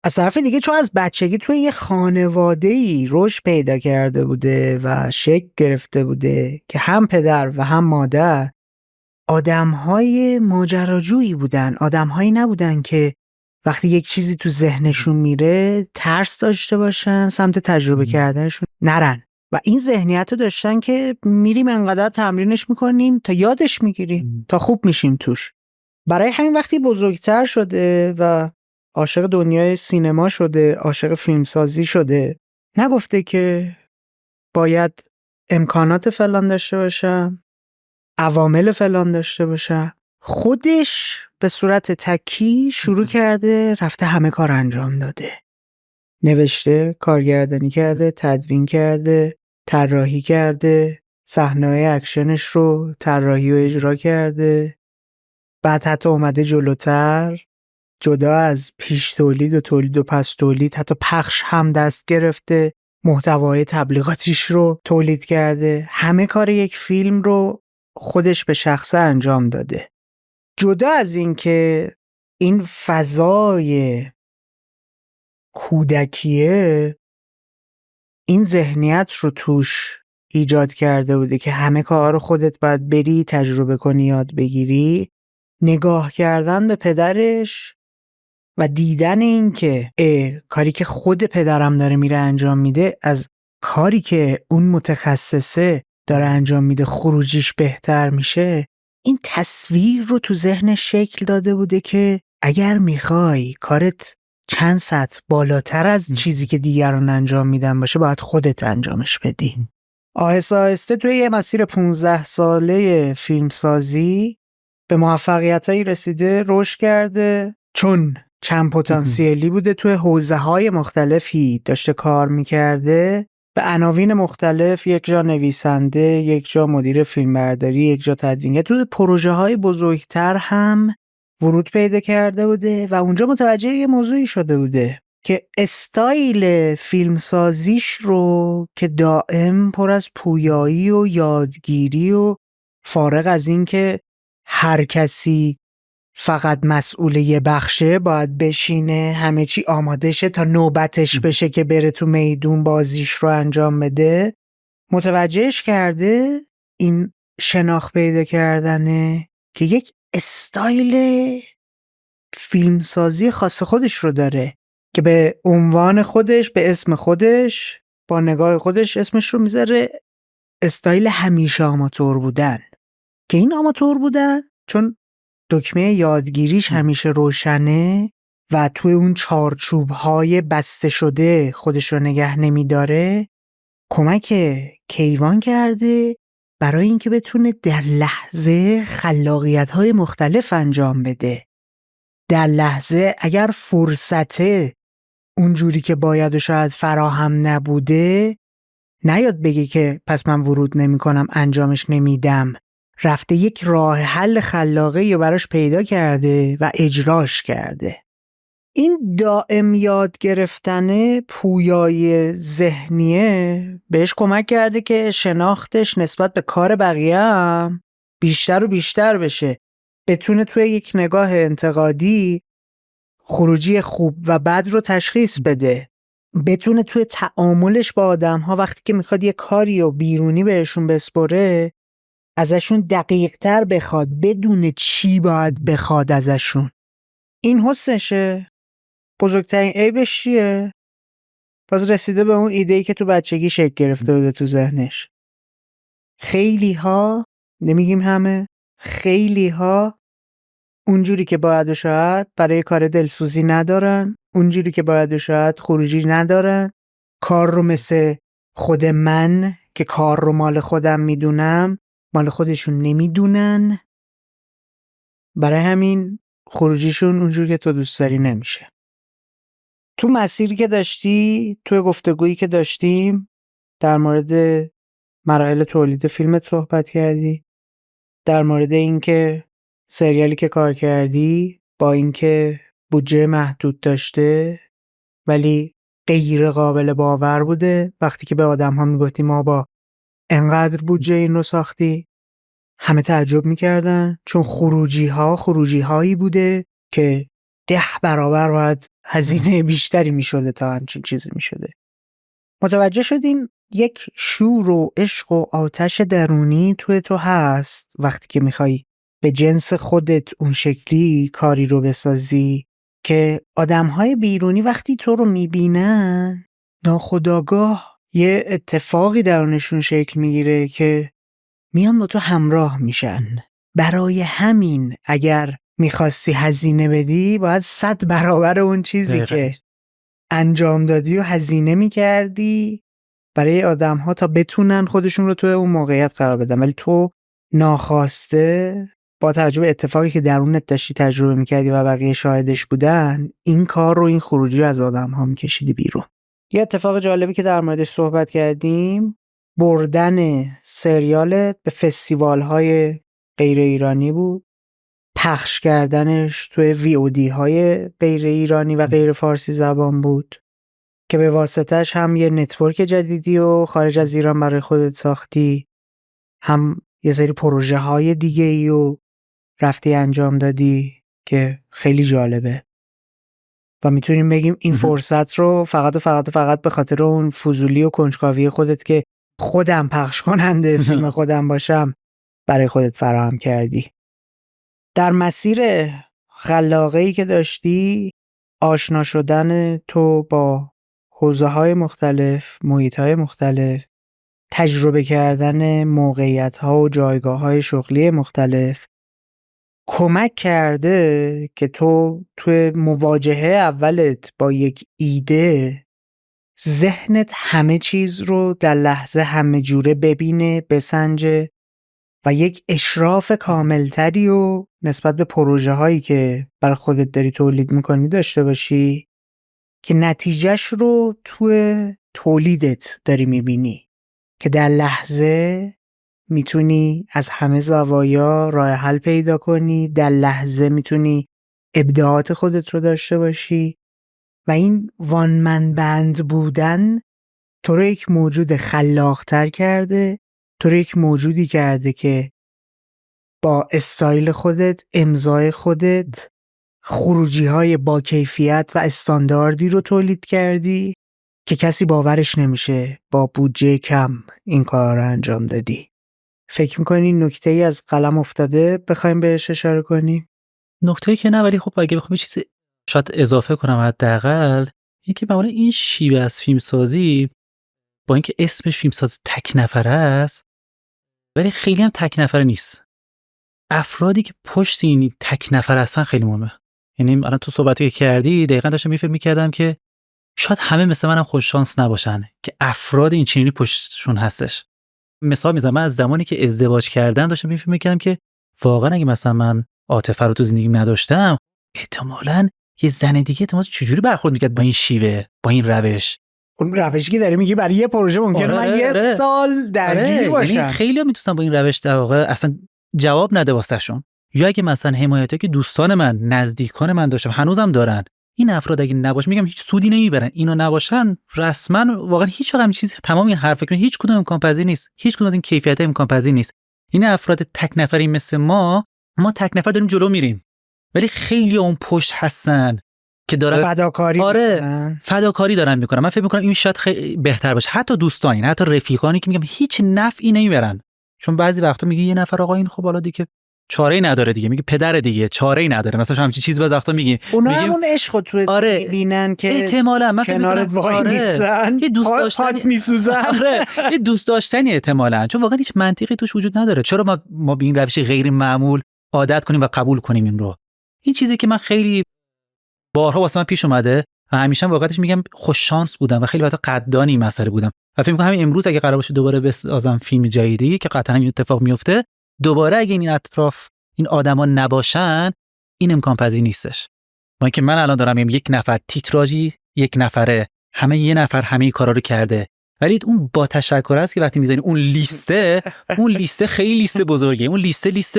از طرف دیگه چون از بچگی توی یه خانواده‌ای رشد پیدا کرده بوده و شکل گرفته بوده که هم پدر و هم مادر آدم‌های ماجراجویی بودن، آدم‌هایی نبودن که وقتی یک چیزی تو ذهنشون میره ترس داشته باشن سمت تجربه کردنشون نرن، و این ذهنیت رو داشتن که میریم انقدر تمرینش میکنیم تا یادش میگیریم تا خوب میشیم توش. برای همین وقتی بزرگتر شده و عاشق دنیای سینما شده، عاشق فیلمسازی شده، نگفته که باید امکانات فلان داشته باشم، عوامل فلان داشته باشم. خودش به صورت تکی شروع کرده، رفته همه کار انجام داده. نوشته، کارگردانی کرده، تدوین کرده، طراحی کرده، صحنه‌های اکشنش رو طراحی و اجرا کرده. بعد حتی اومده جلوتر، جدا از پیش تولید و تولید و پس تولید، حتی پخش هم دست گرفته، محتوای تبلیغاتیش رو تولید کرده. همه کار یک فیلم رو خودش به شخصه انجام داده. جدا از این که این فضای کودکیه این ذهنیت رو توش ایجاد کرده بوده که همه کار رو خودت باید بری تجربه کنی، یاد بگیری. نگاه کردن به پدرش و دیدن این که کاری که خود پدرم داره میره انجام میده از کاری که اون متخصصه داره انجام میده خروجیش بهتر میشه، این تصویر رو تو ذهنش شکل داده بوده که اگر میخوای کارت چند سطح بالاتر از چیزی که دیگران انجام میدن باشه باید خودت انجامش بدی. آهسته آهسته توی یه مسیر 15 ساله فیلمسازی به موفقیتایی رسیده، رشد کرده، چون چند پتانسیلی بوده توی حوزه‌های مختلفی داشته کار میکرده، به عناوین مختلف، یک جا نویسنده، یک جا مدیر فیلمبرداری، یک جا تدوینگر، توی پروژه‌های بزرگتر هم ورود پیدا کرده بوده و اونجا متوجه یه موضوعی شده بوده که استایل فیلمسازیش رو که دائم پر از پویایی و یادگیری و فارغ از این که هر کسی فقط مسئول یه بخشه باید بشینه همه چی آماده شه تا نوبتش بشه که بره تو میدون بازیش رو انجام بده، متوجهش کرده این شناخت پیدا کردنه که یک استایل فیلمسازی خاص خودش رو داره که به عنوان خودش، به اسم خودش، با نگاه خودش اسمش رو میذاره استایل همیشه آماتور بودن. که این آماتور بودن چون دکمه یادگیریش همیشه روشنه و توی اون چارچوب‌های بسته شده خودش رو نگه نمی‌داره، کمک کیوان کرده برای اینکه بتونه در لحظه خلاقیت‌های مختلف انجام بده. در لحظه اگر فرصته اونجوری که باید و شاید فراهم نبوده، نیاد بگه که پس من ورود نمی کنم، انجامش نمیدم رفته یک راه حل خلاقی رو براش پیدا کرده و اجراش کرده. این دائم یاد گرفتن پویای ذهنیه بهش کمک کرده که شناختش نسبت به کار بقیه هم بیشتر و بیشتر بشه. بتونه توی یک نگاه انتقادی خروجی خوب و بد رو تشخیص بده. بتونه توی تعاملش با آدم ها وقتی که میخواد یه کاری رو بیرونی بهشون بسپره ازشون دقیق تر بخواد، بدون چی باید بخواد ازشون. این حسنشه. بزرگترین عیبش چیه؟ باز رسیده به اون ایده‌ای که تو بچگی شکل گرفته بوده تو ذهنش. خیلی ها، نمیگیم همه، خیلی ها اونجوری که باید و شاید برای کار دلسوزی ندارن، اونجوری که باید و شاید خروجی ندارن، کار رو مثل خود من که کار رو مال خودم میدونم مال خودشون نمیدونن، برای همین خروجیشون اونجوری که تو دوست داری نمیشه. تو مسیری که داشتی، تو گفتگویی که داشتیم در مورد مراحل تولید فیلمت صحبت کردی، در مورد اینکه سریالی که کار کردی با اینکه بودجه محدود داشته ولی غیر قابل باور بوده. وقتی که به آدم ها میگفتی ما با انقدر بودجه این رو ساختی، همه تعجب میکردن، چون خروجی هایی بوده که 10 برابر باید هزینه بیشتری میشده تا همچین چیزی میشده. متوجه شدیم یک شور و عشق و آتش درونی توی تو هست وقتی که میخوای به جنس خودت اون شکلی کاری رو بسازی که آدمهای بیرونی وقتی تو رو میبینن ناخودآگاه یه اتفاقی درونشون شکل میگیره که میان با تو همراه میشن. برای همین اگر میخواستی هزینه بدی باید 100 برابر اون چیزی که انجام دادی و هزینه میکردی برای آدم ها تا بتونن خودشون رو توی اون موقعیت قرار بدن. ولی تو ناخواسته با توجه به اتفاقی که درونت داشتی تجربه میکردی و بقیه شاهدش بودن این کار رو، این خروجی از آدم ها میکشیدی بیرون. یه اتفاق جالبی که در موردش صحبت کردیم بردن سریالت به فستیوال های غیر ایرانی بود، پخش کردنش توی VOD های غیر ایرانی و غیر فارسی زبان بود که به واسطهش هم یه نتورک جدیدی و خارج از ایران برای خودت ساختی، هم یه سری پروژه های دیگه ای و رفتی انجام دادی که خیلی جالبه و میتونیم بگیم این فرصت رو فقط به خاطر اون فضولی و کنجکاوی خودت که خودم پخش کننده فیلم خودم باشم برای خودت فراهم کردی. در مسیر خلاقه‌ای که داشتی، آشنا شدن تو با حوزه‌های مختلف، محیط‌های مختلف، تجربه کردن موقعیت‌ها و جایگاه‌های شغلی مختلف کمک کرده که تو توی مواجهه اولت با یک ایده ذهنت همه چیز رو در لحظه همه جوره ببینه، بسنجه و یک اشراف کاملتری و نسبت به پروژه هایی که برای خودت داری تولید میکنی داشته باشی که نتیجهش رو توی تولیدت داری میبینی که در لحظه میتونی از همه زوایا راه حل پیدا کنی، در لحظه میتونی ابداعات خودت رو داشته باشی و این وان من بند بودن تو رو یک موجود خلاق‌تر کرده، تو رو یک موجودی کرده که با استایل خودت، امضای خودت، خروجی‌های با کیفیت و استانداردی رو تولید کردی که کسی باورش نمیشه با بودجه کم این کار رو انجام دادی. فکر می‌کنی نکته‌ای از قلم افتاده بخوایم بهش اشاره کنیم؟ نکته‌ای که نه، ولی خب اگه بخوام چیزی شاید اضافه کنم حداقل این که معمولا این شیوه از فیلمسازی با اینکه اسمش فیلمساز تک نفره است ولی خیلی هم تک نفره نیست. افرادی که پشت این تک نفره هستن خیلی مهمه. یعنی الان تو صحبتی که کردی دقیقاً داشتم فکر می‌کردم که شاید همه مثل منم خوش شانس نباشن که افراد این چنینی پشتشون هستش. مثال میزنم، من از زمانی که ازدواج کردم داشتم فکر می‌کردم که واقعا اگه مثلا من عاطفه رو تو زندگیم نداشتم احتمالاً یه زن دیگه چجوری برخورد می‌کرد با این شیوه، با این روش. اون روشی که داری میگی برای یه پروژه ممکنه من یه سال درگیر باشم. یعنی خیلی‌ها میتونن با این روش در واقع اصلا جواب نده واسهشون، یا اگه مثلا حمایتی که دوستان من، نزدیکان من داشتم هنوزم دارن، این افراد اگه نباشه میگم هیچ سودی نمیبرن. اینا نباشن رسما واقعا هیچ وقت چیز تمام این حرفا که هیچ کدوم امکان پذیر نیست، هیچ کدوم از این کیفیت امکان پذیر نیست. این افراد تک نفری مثل ما تک نفر داریم جلو میریم، ولی خیلی اون پشت هستن که دارن فداکاری میکنن. فداکاری دارن میکنن. من فکر میکنم این شاید خیلی بهتر باشه. حتی دوستانی، حتی رفیقانی که میگم هیچ نفعی نمیبرن، چون بعضی وقتا میگه یه نفر آقا این خب حالا دیگه چاره‌ای نداره دیگه، میگه پدر دیگه چاره‌ای نداره، مثلا همین چیز بعضی وقتا میگه اونا همون عشقو تو میبینن که احتمالاً من فکر کنارت وای میسن، یه دوست داشتنی میسوزن. یه دوست داشتنی احتمالاً، چون واقعا هیچ منطقی توش وجود نداره. چرا ما به این روش غیر معمول عادت کنیم و قبول کنیم این رو؟ این چیزی که من خیلی بارها واسه من پیش اومده و همیشه واقعیتش میگم خوش شانس بودم و خیلی وقتا قدردان این مسئله بودم و فکر می‌کنم همین امروز اگه قرار باشه دوباره بسازم فیلم جدیدی که قطعاً این اتفاق میفته، دوباره اگه این اطراف این آدما نباشن این امکان پذیر نیستش. با اینکه من الان دارم میگم یک نفر تیتراژی، یک نفره همه یه نفر همه کارا رو کرده، ولی اون با تشکر است که وقتی میزنی اون لیسته خیلی لیست بزرگه، اون لیست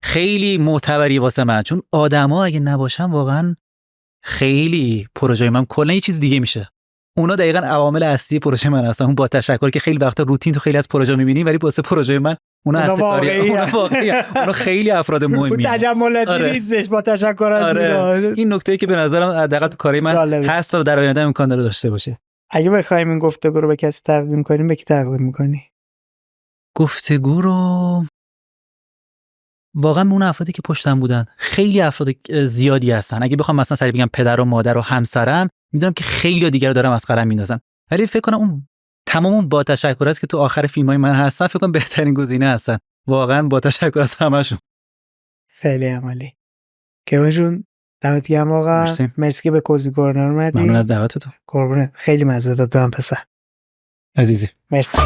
خیلی معتبری واسه من، چون آدما اگه نباشن واقعا خیلی پروژه من کلا یه چیز دیگه میشه. اونا دقیقاً عوامل اصلی پروژه من هستن. اون با تشکر که خیلی وقتا روتین تو خیلی از پروژه می‌بینی، ولی واسه پروژه من اونا اونا خیلی افراد مهمی. تجملاتی نیستش با تشکر از این نکته‌ای که به نظرم حداقل تو کاری من هست و در آینده امکان داره داشته باشه. اگه بخوایم این گفتگو رو به کسی تقدیم کنیم به کی تقدیم می‌کنی؟ گفتگو رو واقعا اون افرادی که پشتم بودن، خیلی افراد زیادی هستن. اگه بخوام مثلا سری بگم پدر و مادر و همسرم، میدونم که خیلی دیگه رو دارم از قلم میندازن، ولی فکر کنم اون تمام اون با تشکر است که تو آخر فیلمای من هستن، فکر کنم بهترین گزینه هستن. واقعا با تشکر از همشون. خیلی عمالی. کیوان جون دمت گرم واقعا. مرسی که به کوزی کورنر اومدی. ممنون از دعوتتون. قربونت. خیلی مزه داد من پسر. عزیزی. مرسی.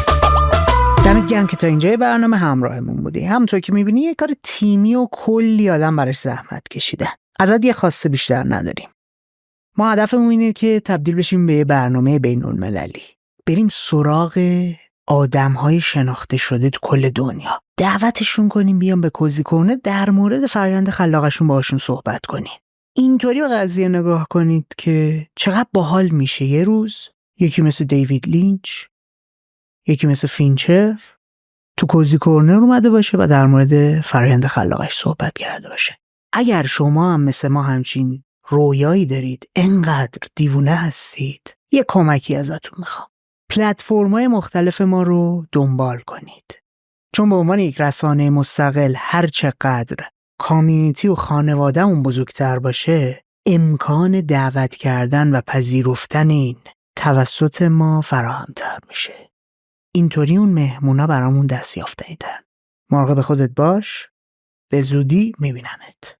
دمت گرم که تا اینجای برنامه همراهمون بودی. همونطور که می‌بینی یه کار تیمی و کلی آدم براش زحمت کشیدن. ازت یه خواسته بیشتر نداریم. ما هدفمون اینه که تبدیل بشیم به یه برنامه بین‌المللی. بریم سراغ آدم‌های شناخته شده تو کل دنیا. دعوتشون کنیم بیان به کوزی کورنر در مورد فرآیند خلاقشون باهاشون صحبت کنیم. اینطوری به قضیه نگاه کنید که چقدر باحال میشه یه روز یکی مثل دیوید لینچ، یکی مثل فینچر تو کوزی کورنر اومده باشه و در مورد فرآیند خلاقش صحبت کرده باشه. اگر شما هم مثل ما همچین رویایی دارید، انقدر دیوونه هستید، یه کمکی ازتون میخوام. پلتفرم‌های مختلف ما رو دنبال کنید. چون به عنوان یک رسانه مستقل هر چقدر کامیونیتی و خانواده اون بزرگتر باشه، امکان دعوت کردن و پذیرفتن این توسط ما فراهم‌تر میشه. اینطوری اون مهمونا برامون دست یافتنی‌تر. مراقب خودت باش. به زودی میبینمت.